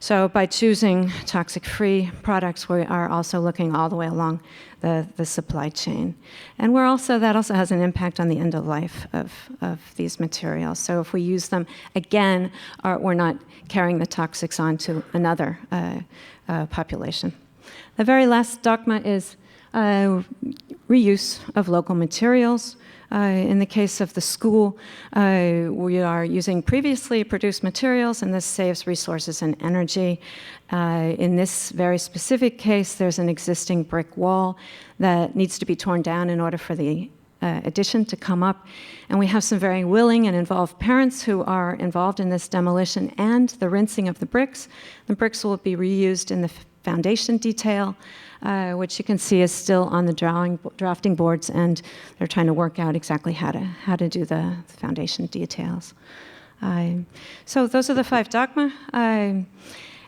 So by choosing toxic-free products, we are also looking all the way along the supply chain. And that also has an impact on the end of life of these materials. So if we use them, again, we're not carrying the toxics on to another population. The very last dogma is reuse of local materials. In the case of the school, we are using previously produced materials, and this saves resources and energy. In this very specific case, there's an existing brick wall that needs to be torn down in order for the addition to come up. And we have some very willing and involved parents who are involved in this demolition and the rinsing of the bricks. The bricks will be reused in the foundation detail, which you can see is still on the drafting boards, and they're trying to work out exactly how to do the foundation details. So those are the 5 dogma,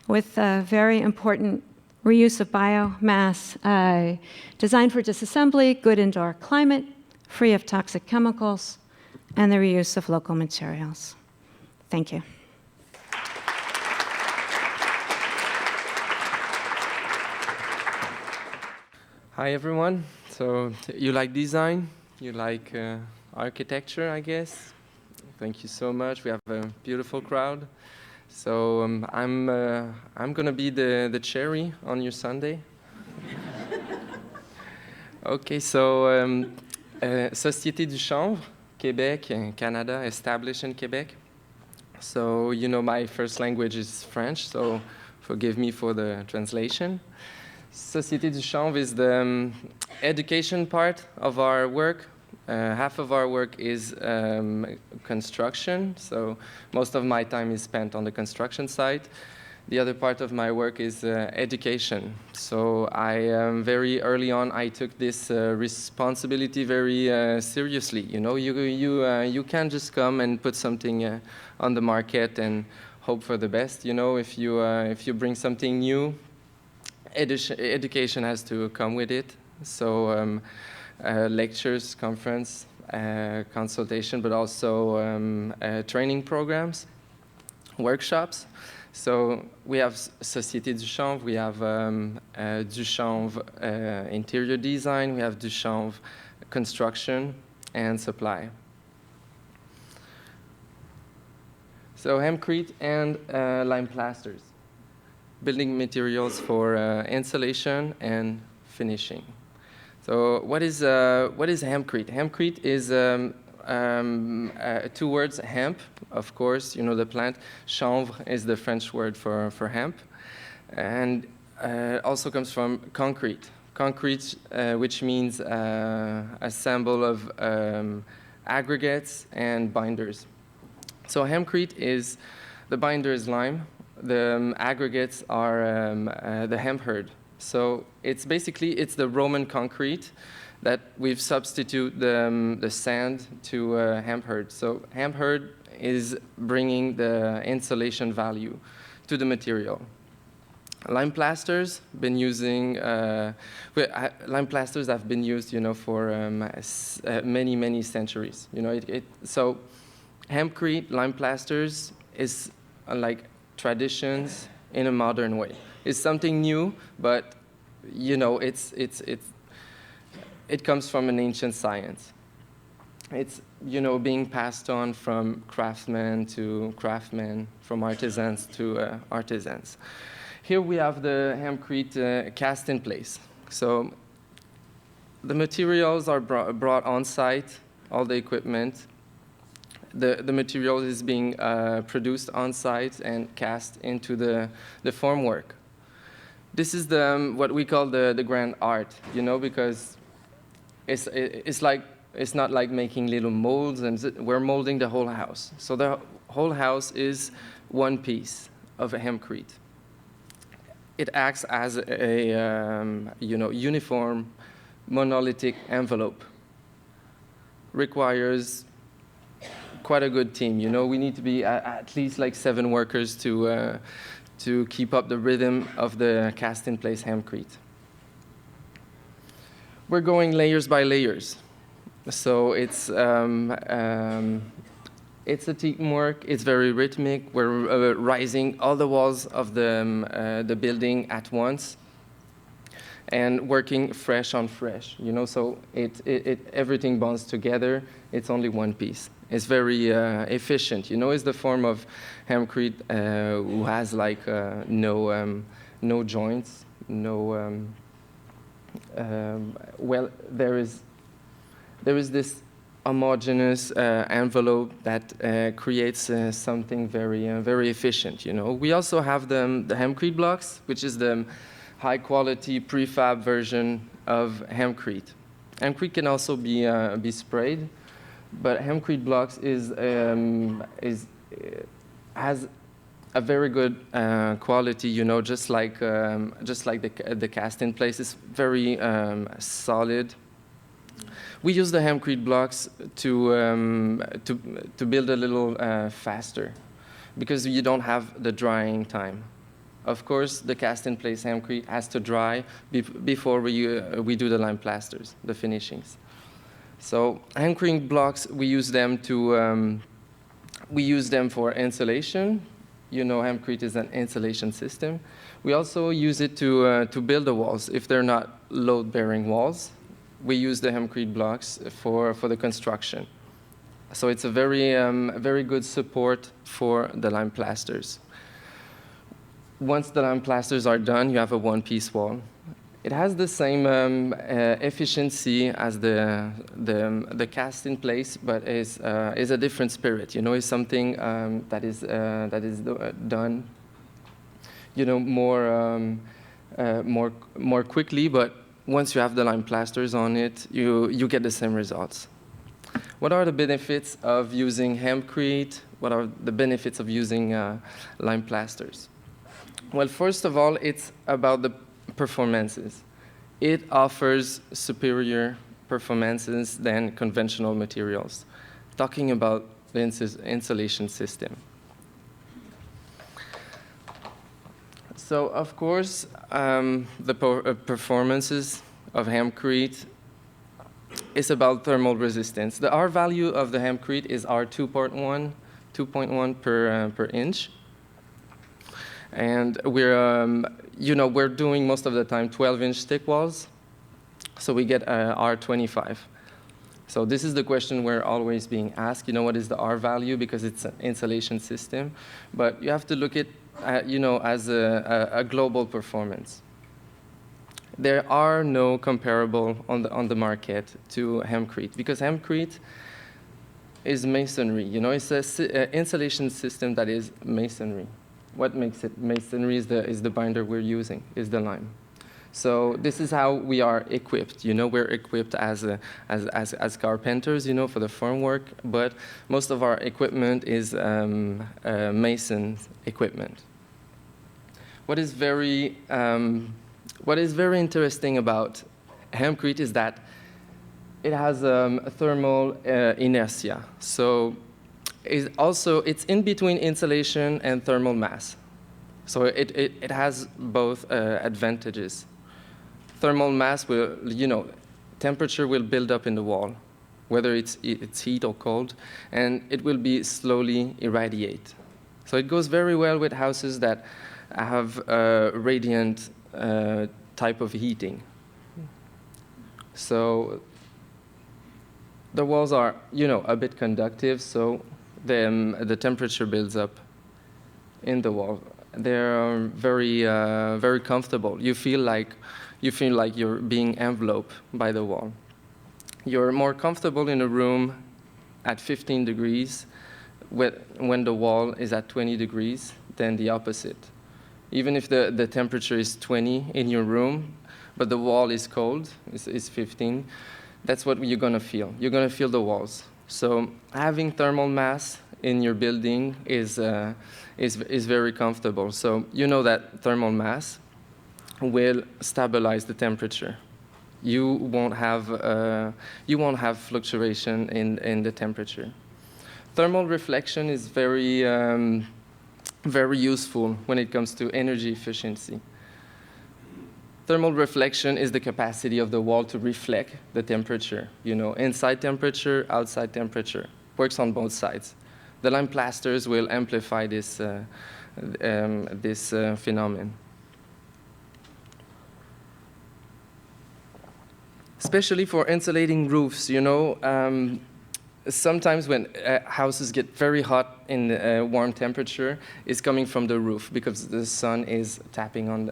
with very important reuse of biomass, design for disassembly, good indoor climate, free of toxic chemicals, and the reuse of local materials. Thank you. Hi everyone. So you like design? You like architecture, I guess? Thank you so much. We have a beautiful crowd. So I'm gonna be the cherry on your sundae. Okay, so Société du Chanvre, Québec, Canada, established in Quebec. So you know my first language is French, so forgive me for the translation. Société du Chanvre is the education part of our work. Half of our work is construction, so most of my time is spent on the construction site. The other part of my work is education. So very early on, I took this responsibility very seriously. You know, you can't just come and put something on the market and hope for the best. You know, if you bring something new, education has to come with it. So lectures, conference, consultation, but also training programs, workshops. So we have Société du Chanvre, we have du Chanvre interior design, we have du Chanvre construction and supply. So HEMPCRETE and lime plasters, building materials for insulation and finishing. So what is HEMPCRETE? HEMPCRETE is 2 words, hemp, of course, you know the plant. Chanvre is the French word for hemp. And also comes from concrete. Concrete, which means a symbol of aggregates and binders. So HEMPCRETE is, the binder is lime. The aggregates are the hemp hurd. So it's the Roman concrete that we've substituted the sand to hemp hurd. So hemp hurd is bringing the insulation value to the material. Lime plasters been using lime plasters have been used, you know, for many centuries. You know, so HEMPCRETE lime plasters is like traditions in a modern way. It's something new, but you know, it comes from an ancient science. It's, you know, being passed on from craftsmen to craftsmen, from artisans to artisans. Here we have the HEMPCRETE cast in place. So the materials are brought on site, all the equipment. The material is being produced on site and cast into the formwork. This is what we call the grand art, you know, because it's like it's not like making little molds, and we're molding the whole house. So the whole house is one piece of a hempcrete. It acts as a uniform monolithic envelope. Requires quite a good team. We need to be at least like 7 workers to keep up the rhythm of the cast-in-place hempcrete. We're going layers by layers. So it's a teamwork. It's very rhythmic. We're rising all the walls of the building at once, and working fresh on fresh. So everything bonds together. It's only one piece. It's very efficient. It's the form of hempcrete who has like no joints, no. Well, there is this homogeneous envelope that creates something very efficient. We also have the hempcrete blocks, which is the high-quality prefab version of hempcrete. Hempcrete can also be sprayed, but hempcrete blocks has a very good quality. Just like the cast-in place is very solid. We use the hempcrete blocks to build a little faster, because you don't have the drying time. Of course, the cast-in-place hempcrete has to dry before we do the lime plasters, the finishings. So hempcrete blocks, we use them for insulation. Hempcrete is an insulation system. We also use it to build the walls. If they're not load-bearing walls, we use the hempcrete blocks for the construction. So it's a very good support for the lime plasters. Once the lime plasters are done, you have a one-piece wall. It has the same efficiency as the cast in place, but is a different spirit. It's something that is done, more quickly. But once you have the lime plasters on it, you get the same results. What are the benefits of using hempcrete? What are the benefits of using lime plasters? Well, first of all, it's about the performances. It offers superior performances than conventional materials. Talking about the insulation system. So, of course, the performances of hempcrete is about thermal resistance. The R value of the hempcrete is R 2.1 per inch. And we're doing most of the time 12-inch thick walls, so we get R25. So this is the question we're always being asked. What is the R value? Because it's an insulation system, but you have to look at as a global performance. There are no comparable on the market to hempcrete, because hempcrete is masonry. It's an insulation system that is masonry. What makes it masonry is the binder we're using, is the lime. So this is how we are equipped. We're equipped as carpenters, for the formwork, but most of our equipment is mason's equipment. What is very interesting about hempcrete is that it has a thermal inertia. So it's in between insulation and thermal mass. So it has both advantages. Thermal mass will, temperature will build up in the wall, whether it's heat or cold, and it will be slowly irradiate. So it goes very well with houses that have radiant type of heating. So the walls are, a bit conductive, so the temperature builds up in the wall. They're very comfortable. You feel like you're being enveloped by the wall. You're more comfortable in a room at 15 degrees when the wall is at 20 degrees than the opposite. Even if the temperature is 20 in your room, but the wall is cold, is 15, That's what you're gonna feel. You're gonna feel the walls. So having thermal mass in your building is very comfortable. So you know that thermal mass will stabilize the temperature. You won't have fluctuation in the temperature. Thermal reflection is very useful when it comes to energy efficiency. Thermal reflection is the capacity of the wall to reflect the temperature. Inside temperature, outside temperature. Works on both sides. The lime plasters will amplify this phenomenon. Especially for insulating roofs, sometimes when houses get very hot in warm temperature, it's coming from the roof because the sun is tapping on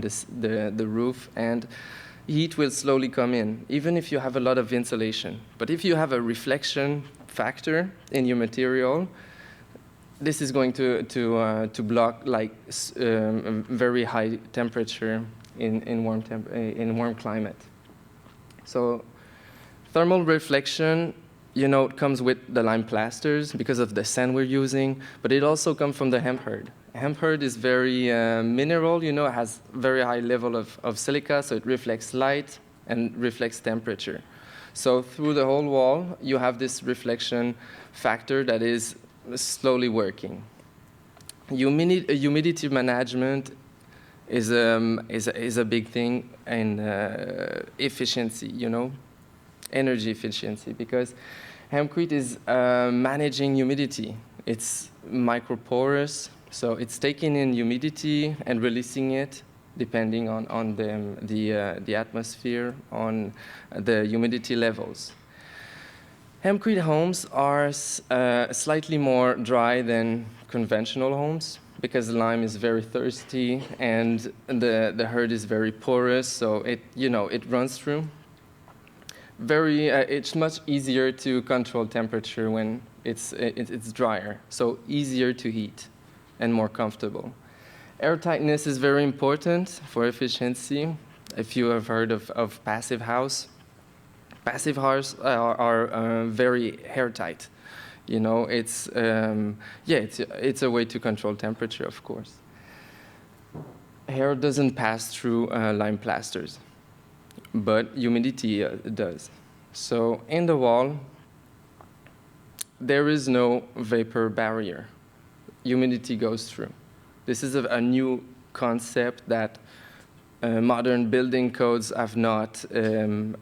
the roof, and heat will slowly come in, even if you have a lot of insulation. But if you have a reflection factor in your material, this is going to block very high temperature in warm climate. So thermal reflection, it comes with the lime plasters because of the sand we're using, but it also comes from the HEMPCRETE. HEMPCRETE is very mineral, it has very high level of silica, so it reflects light and reflects temperature. So through the whole wall, you have this reflection factor that is slowly working. Humidity management is a big thing in efficiency, energy efficiency, because HEMPCRETE is managing humidity. It's microporous, so it's taking in humidity and releasing it depending on the atmosphere, on the humidity levels. HEMPCRETE homes are slightly more dry than conventional homes because lime is very thirsty and the herd is very porous, so it runs through. It's much easier to control temperature when it's drier, so easier to heat and more comfortable. Airtightness is very important for efficiency. If you have heard of passive house are very airtight. It's a way to control temperature, of course. Air doesn't pass through lime plasters, but humidity does. So in the wall, there is no vapor barrier. Humidity goes through. This is a new concept that modern building codes have not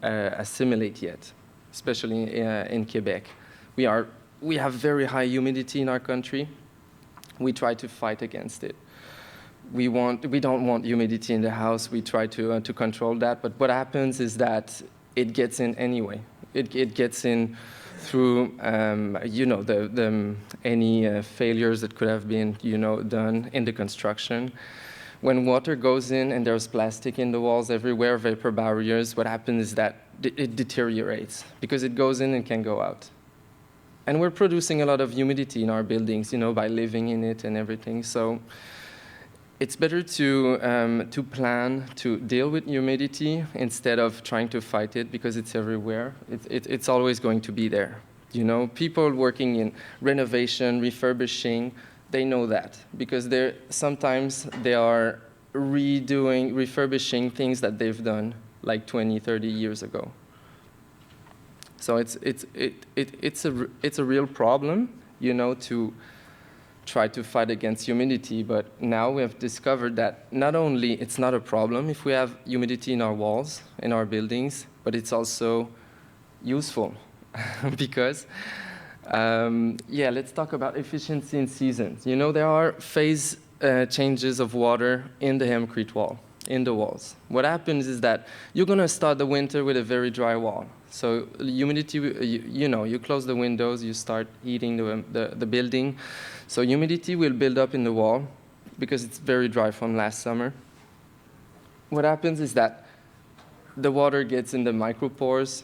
assimilated yet, especially in Quebec. We have very high humidity in our country. We try to fight against it. We don't want humidity in the house. We try to control that. But what happens is that it gets in anyway. It gets in through any failures that could have been done in the construction. When water goes in and there's plastic in the walls everywhere, vapor barriers, what happens is that it deteriorates because it goes in and can go out. And we're producing a lot of humidity in our buildings, by living in it and everything. So it's better to plan to deal with humidity instead of trying to fight it because it's everywhere. It's always going to be there. People working in renovation, refurbishing, they know that because sometimes they are refurbishing things that they've done like 20, 30 years ago. So it's a real problem, to try to fight against humidity. But now we have discovered that not only it's not a problem if we have humidity in our walls, in our buildings, but it's also useful because, let's talk about efficiency in seasons. There are phase changes of water in the HEMPCRETE wall, in the walls. What happens is that you're going to start the winter with a very dry wall. So humidity, you close the windows, you start heating the building. So humidity will build up in the wall because it's very dry from last summer. What happens is that the water gets in the micropores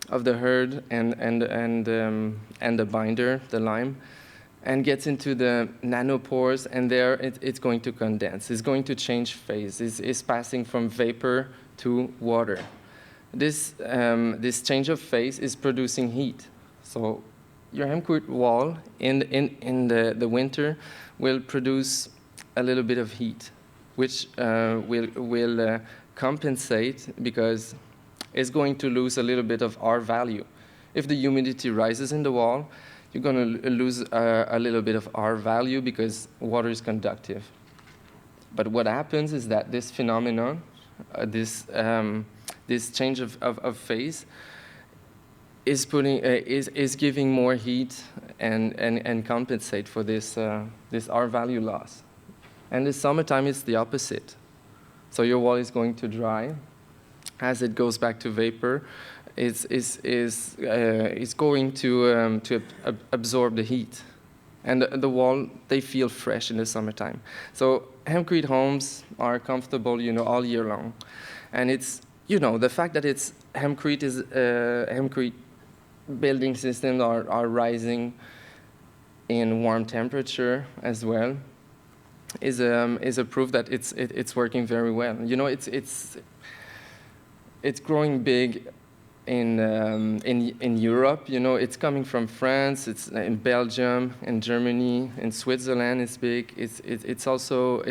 of the herd and the binder, the lime, and gets into the nanopores, and there it's going to condense. It's going to change phase. It's passing from vapor to water. this change of phase is producing heat. So your hempcrete wall in the winter will produce a little bit of heat, which will compensate because it's going to lose a little bit of R value. If the humidity rises in the wall, you're going to lose a little bit of R value because water is conductive. But what happens is that this phenomenon, this change of phase, is giving more heat and compensate for this R value loss. And the summertime is the opposite. So your wall is going to dry. As it goes back to vapor, it's going to absorb the heat. And the wall, they feel fresh in the summertime. So hempcrete homes are comfortable, all year long. And it's, the fact that it's hempcrete is hempcrete building systems are rising in warm temperature as well is a proof that it's working very well. It's growing big in Europe. It's coming from France. It's in Belgium, in Germany, in Switzerland. It's big. It's also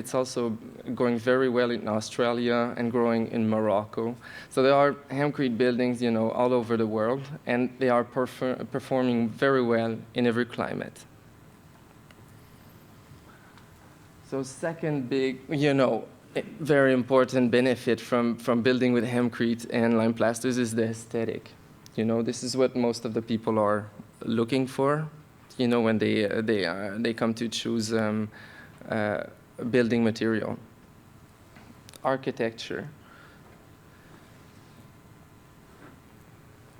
growing very well in Australia and growing in Morocco. So there are hempcrete buildings, all over the world, and they are performing very well in every climate. So second big, very important benefit from building with hempcrete and lime plasters is the aesthetic. This is what most of the people are looking for, when they come to choose building material. Architecture.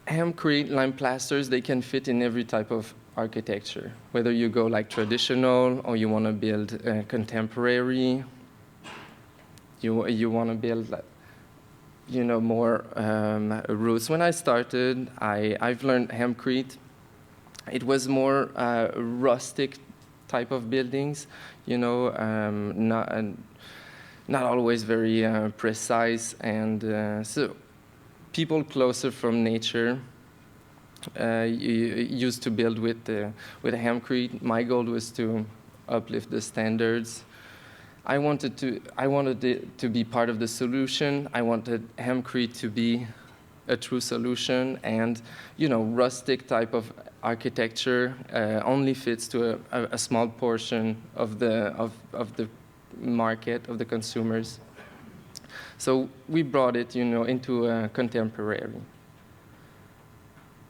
Hempcrete, lime plasters, they can fit in every type of architecture, whether you go like traditional or you want to build contemporary. You want to build, more roots. When I started, I've learned hempcrete. It was more rustic type of buildings, not always very precise, and so people closer from nature used to build with hempcrete. My goal was to uplift the standards. I wanted it to be part of the solution. I wanted hempcrete to be a true solution, and rustic type of architecture only fits to a small portion of the market, of the consumers. So we brought it, into contemporary.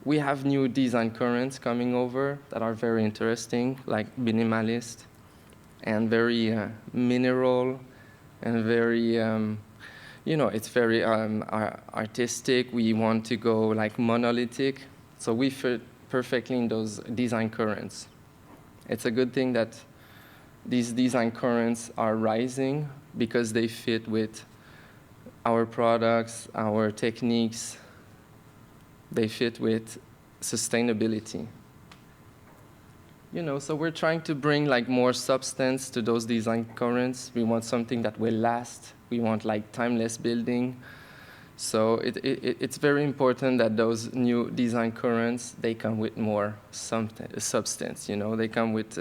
We have new design currents coming over that are very interesting, like minimalist and very mineral and very, it's very artistic. We want to go like monolithic. So we fit perfectly in those design currents. It's a good thing that these design currents are rising because they fit with our products, our techniques. They fit with sustainability. So we're trying to bring like more substance to those design currents. We want something that will last. We want like timeless building. So it's very important that those new design currents, they come with more substance. They come with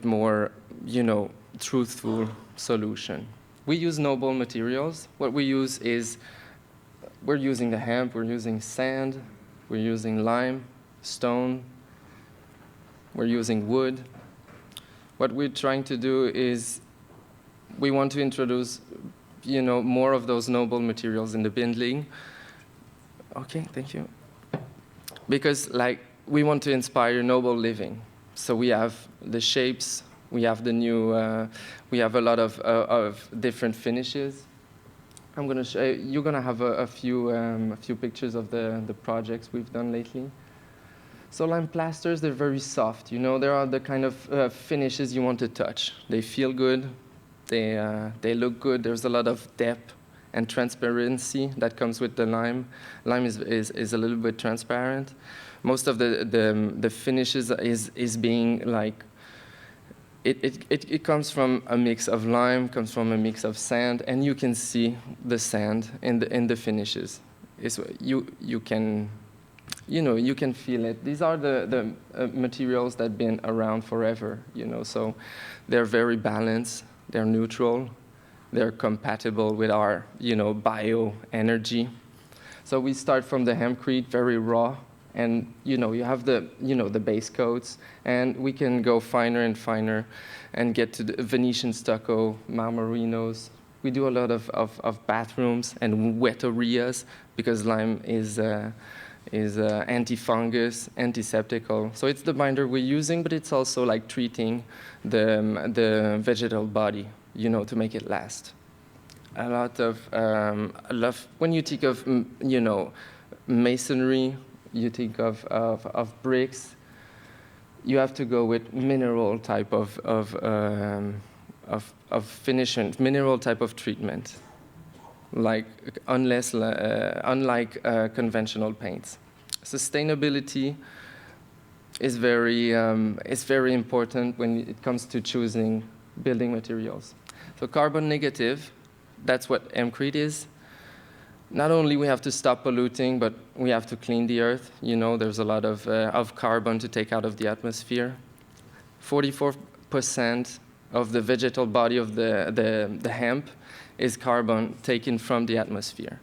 more, truthful solution. We use noble materials. What we use is, we're using the hemp, we're using sand, we're using lime, stone, we're using wood. What we're trying to do is, we want to introduce, more of those noble materials in the building. Okay, thank you. Because, we want to inspire noble living. So we have the shapes, we have the new, we have a lot of different finishes. I'm going to show you, you're going to have a few pictures of the projects we've done lately. So lime plasters, they're very soft. There are the kind of finishes you want to touch. They feel good. They look good. There's a lot of depth and transparency that comes with the lime. Lime is a little bit transparent. Most of the finishes is being it comes from a mix of lime, comes from a mix of sand, and you can see the sand in the finishes. You can feel it. These are the materials that have been around forever, so they're very balanced, they're neutral, they're compatible with our, bioenergy. So we start from the hempcrete, very raw, and you have the base coats, and we can go finer and finer and get to the Venetian stucco, marmorinos. We do a lot of bathrooms and wet areas because lime is anti-fungus, antiseptical. So it's the binder we're using, but it's also like treating the vegetal body, to make it last. A lot of when you think of masonry, you think of bricks. You have to go with mineral type of finishing, mineral type of treatment, unlike conventional paints. Sustainability is very important when it comes to choosing building materials. So carbon negative, that's what hempcrete is. Not only we have to stop polluting, but we have to clean the earth. There's a lot of carbon to take out of the atmosphere. 44% of the vegetal body of the hemp is carbon taken from the atmosphere.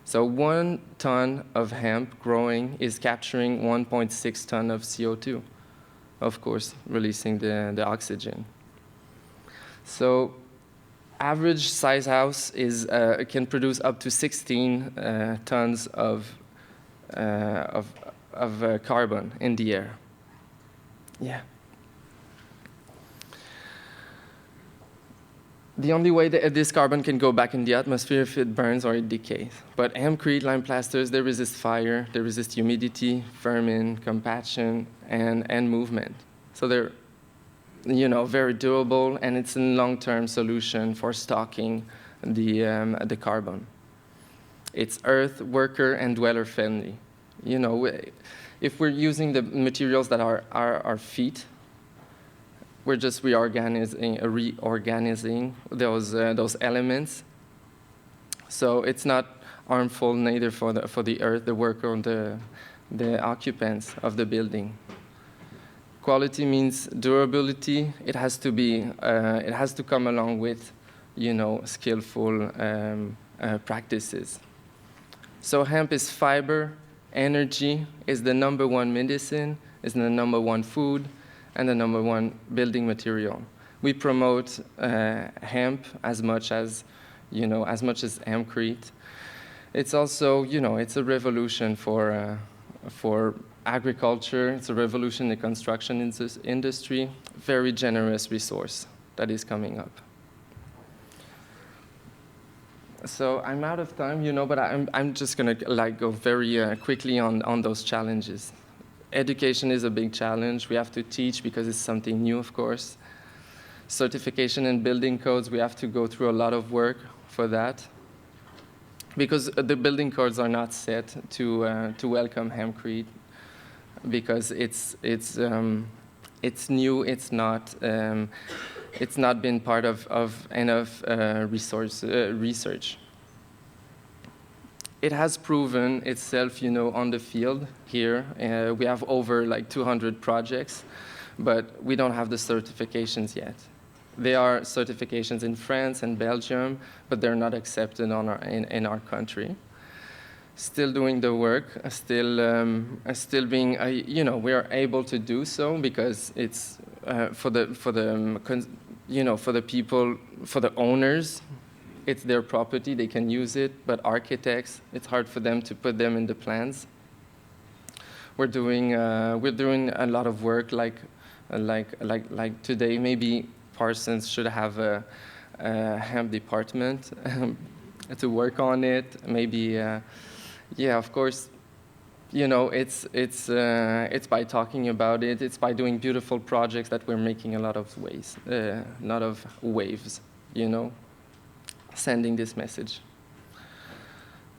So 1 ton of hemp growing is capturing 1.6 tons of CO2, of course, releasing the oxygen. So average size house can produce up to 16 tons of carbon in the air. Yeah. The only way that this carbon can go back in the atmosphere if it burns or it decays. But hempcrete lime plasters, they resist fire, they resist humidity, vermin, compaction, and movement. So they're very durable, and it's a long-term solution for stocking the carbon. It's earth, worker, and dweller friendly. If we're using the materials that are our feet, we're just reorganizing those elements. So it's not harmful neither for the earth, the worker, or the occupants of the building. Quality means durability. It has to come along with, skillful practices. So hemp is fiber, energy, is the #1 medicine, is the #1 food, and the #1 building material. We promote hemp as much as hempcrete. It's also, it's a revolution for agriculture. It's a revolution in the construction industry. Very generous resource that is coming up. So I'm out of time, but I'm just gonna go very quickly on those challenges. Education is a big challenge. We have to teach because it's something new, of course. Certification and building codes, we have to go through a lot of work for that, because the building codes are not set to welcome hempcrete, because it's new. It's not been part of enough research. It has proven itself, on the field here. We have over 200 projects, but we don't have the certifications yet. There are certifications in France and Belgium, but they're not accepted in our country. Still doing the work, still being, we are able to do so because it's for the people, for the owners. It's their property, they can use it, but architects, it's hard for them to put them in the plans. We're doing a lot of work, like today. Maybe Parsons should have a hemp department to work on it. Maybe, of course, it's by talking about it. It's by doing beautiful projects that we're making a lot of waves, sending this message.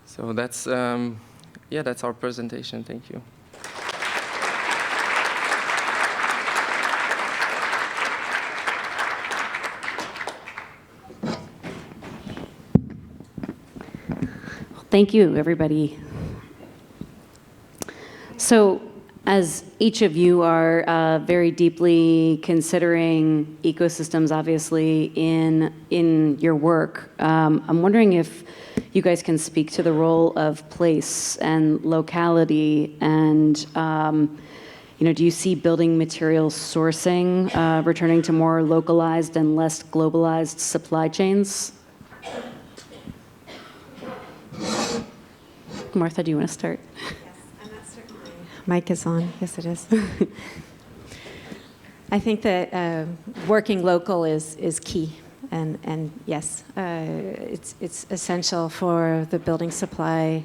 So that's our presentation. Thank you. Thank you, everybody. So, as each of you are very deeply considering ecosystems, obviously, in your work, I'm wondering if you guys can speak to the role of place and locality, and do you see building materials sourcing returning to more localized and less globalized supply chains? Martha, do you want to start? Mic is on. Yes, it is. I think that working local is key, and yes, it's essential for the building supply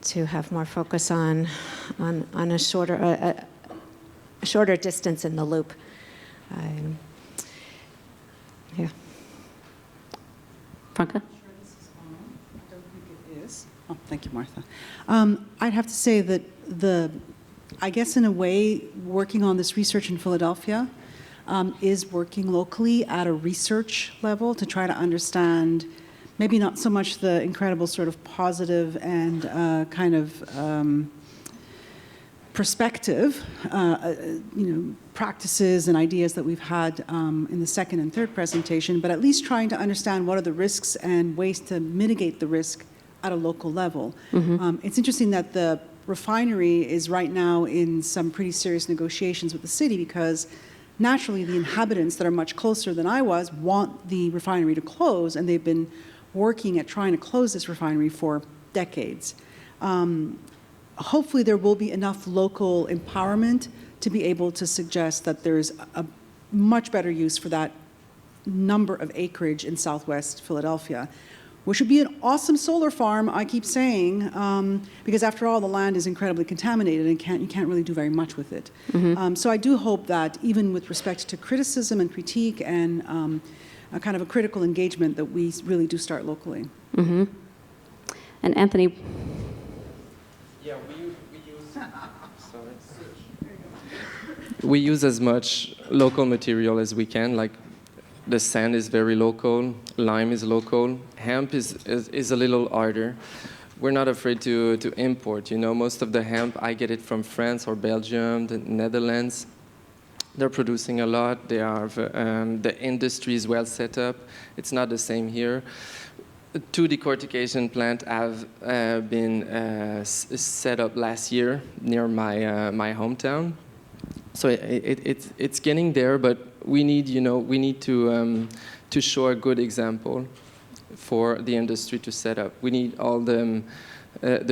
to have more focus on a shorter distance in the loop. Yeah. Franca? Oh, thank you, Martha. I'd have to say that I guess in a way, working on this research in Philadelphia is working locally at a research level to try to understand maybe not so much the incredible sort of positive and kind of perspective, practices and ideas that we've had in the second and third presentation, but at least trying to understand what are the risks and ways to mitigate the risk at a local level. It's interesting that the refinery is right now in some pretty serious negotiations with the city because naturally the inhabitants that are much closer than I was want the refinery to close, and they've been working at trying to close this refinery for decades. Hopefully there will be enough local empowerment to be able to suggest that there's a much better use for that number of acreage in Southwest Philadelphia, which would be an awesome solar farm, I keep saying, because after all, the land is incredibly contaminated and you can't really do very much with it. So I do hope that even with respect to criticism and critique and a kind of a critical engagement, that we really do start locally. And Anthony? Yeah, we use as much local material as we can, like the sand is very local, lime is local, hemp is a little harder. We're not afraid to import, most of the hemp, I get it from France or Belgium, the Netherlands. They're producing a lot, the industry is well set up. It's not the same here. 2 decortication plants have been set up last year near my hometown. So it's getting there, but we need to show a good example for the industry to set up. We need all the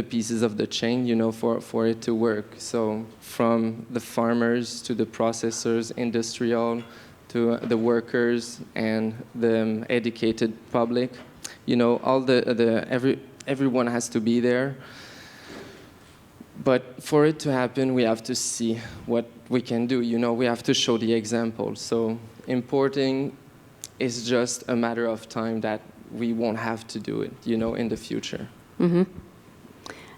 pieces of the chain, for it to work. So from the farmers to the processors, industrial, to the workers and the educated public, all everyone has to be there. But for it to happen, we have to see what we can do. We have to show the example. So importing is just a matter of time that we won't have to do it, in the future.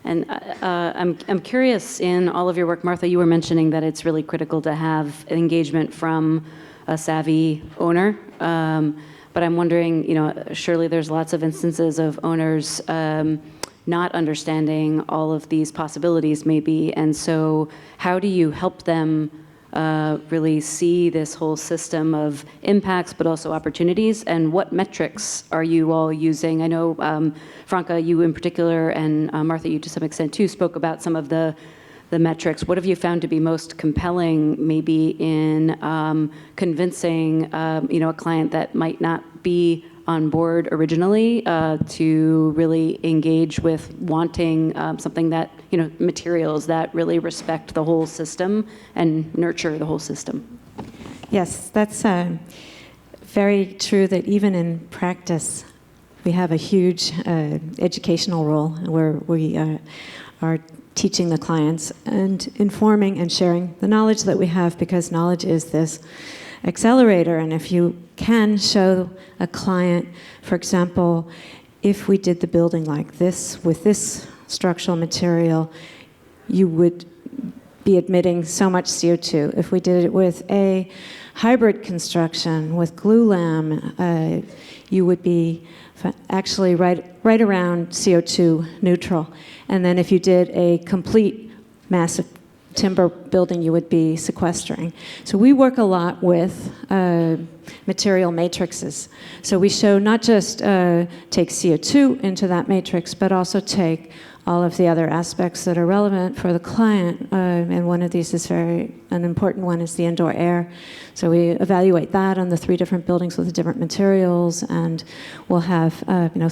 And I'm curious, in all of your work, Martha, you were mentioning that it's really critical to have engagement from a savvy owner. But I'm wondering, surely there's lots of instances of owners not understanding all of these possibilities maybe, and so how do you help them really see this whole system of impacts but also opportunities, and what metrics are you all using? I know, Franca, you in particular, and Martha, you to some extent too, spoke about some of the metrics. What have you found to be most compelling maybe in convincing a client that might not be on board originally to really engage with wanting something that, materials that really respect the whole system and nurture the whole system? Yes, that's very true that even in practice, we have a huge educational role where we are teaching the clients and informing and sharing the knowledge that we have, because knowledge is this accelerator. And if you can show a client, for example, if we did the building like this with this structural material, you would be emitting so much CO2. If we did it with a hybrid construction with glulam, you would be actually right around CO2 neutral. And then if you did a complete massive timber building, you would be sequestering. So we work a lot with material matrices. So we show not just take CO2 into that matrix, but also take all of the other aspects that are relevant for the client. And one of these is an important one is the indoor air. So we evaluate that on the 3 different buildings with the different materials, and we'll have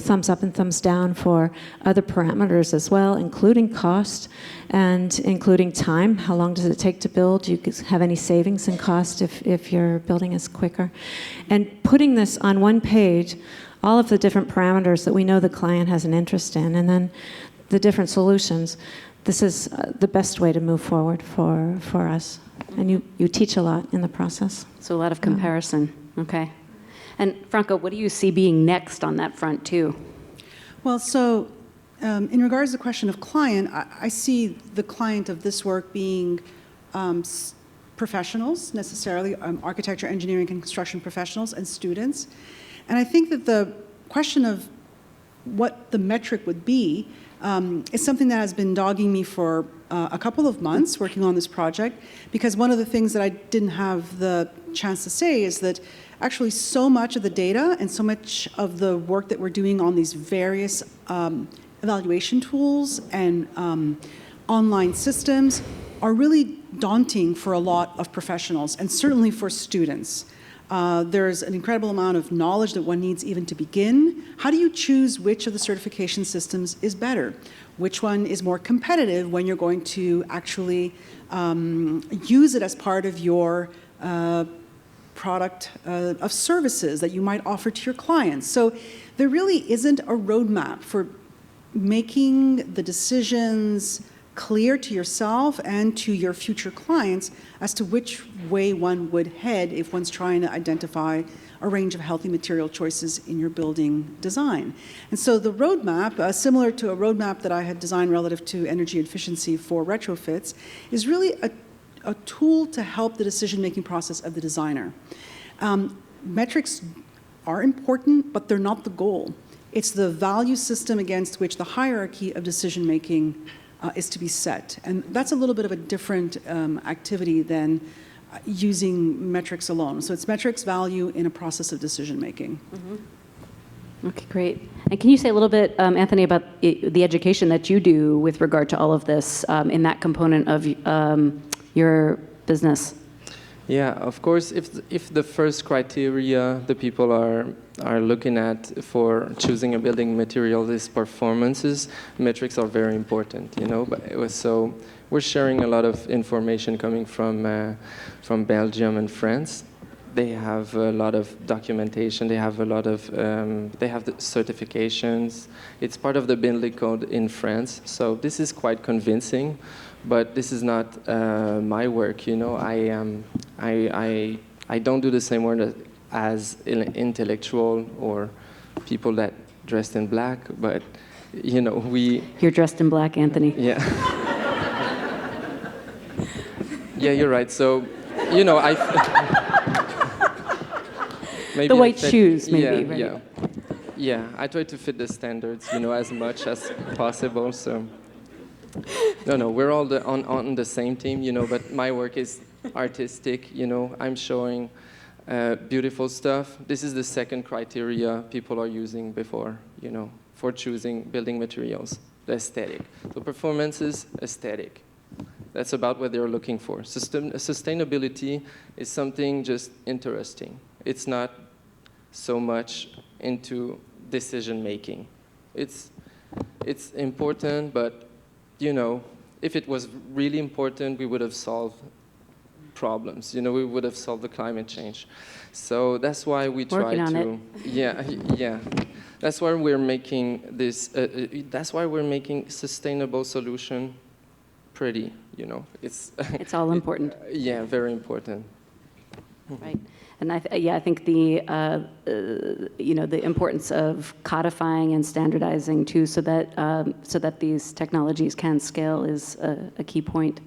thumbs up and thumbs down for other parameters as well, including cost and including time. How long does it take to build? Do you have any savings in cost if your building is quicker? And putting this on one page, all of the different parameters that we know the client has an interest in, and then the different solutions, this is the best way to move forward for us. And you teach a lot in the process. So a lot of comparison, okay. And Franco, what do you see being next on that front too? Well, so in regards to the question of client, I see the client of this work being professionals, necessarily, architecture, engineering, and construction professionals, and students. And I think that the question of what the metric would be is something that has been dogging me for a couple of months working on this project, because one of the things that I didn't have the chance to say is that actually so much of the data and so much of the work that we're doing on these various evaluation tools and online systems are really daunting for a lot of professionals, and certainly for students. There's an incredible amount of knowledge that one needs even to begin. How do you choose which of the certification systems is better? Which one is more competitive when you're going to actually use it as part of your product of services that you might offer to your clients? So there really isn't a roadmap for making the decisions clear to yourself and to your future clients as to which way one would head if one's trying to identify a range of healthy material choices in your building design. And so the roadmap, similar to a roadmap that I had designed relative to energy efficiency for retrofits, is really a tool to help the decision-making process of the designer. Metrics are important, but they're not the goal. It's the value system against which the hierarchy of decision-making is to be set. And that's a little bit of a different activity than using metrics alone. So it's metrics value in a process of decision-making. Mm-hmm. Okay, great. And can you say a little bit, Anthony, about the education that you do with regard to all of this in that component of your business? Yeah, of course, if the first criteria the people are looking at for choosing a building material is performances, metrics are very important, you know. So we're sharing a lot of information coming from Belgium and France. They have a lot of documentation. They have a lot of they have the certifications. It's part of the building code in France. So this is quite convincing. But this is not my work, you know. I don't do the same work as intellectual or people that dressed in black, but you know, You're dressed in black, Anthony. Yeah. Yeah, you're right. So, you know, maybe the white shoes, maybe. Yeah, right? yeah. I try to fit the standards, you know, as much as possible. So. No, we're all on the same team, you know, but my work is artistic, you know. I'm showing beautiful stuff. This is the second criteria people are using before, you know, for choosing building materials, the aesthetic. So performance is aesthetic. That's about what they're looking for. Sustainability is something just interesting. It's not so much into decision making. It's important, but you know, if it was really important, we would have solved problems. You know, we would have solved the climate change. So that's why we try to. Yeah. That's why we're making this. That's why we're making sustainable solution pretty. You know, it's. It's all important. Yeah, very important. Right. And I think the the importance of codifying and standardizing too, so that these technologies can scale is a key point.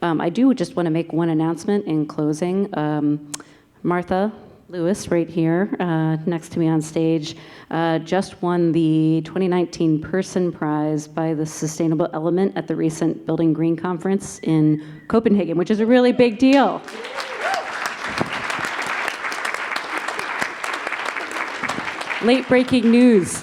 I do just want to make one announcement in closing. Martha Lewis, right here, next to me on stage, just won the 2019 Person Prize by the Sustainable Element at the recent Building Green Conference in Copenhagen, which is a really big deal. Late breaking news.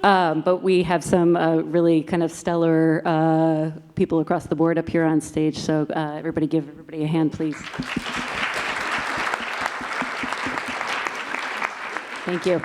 But we have some really kind of stellar people across the board up here on stage, so everybody give everybody a hand, please. Thank you.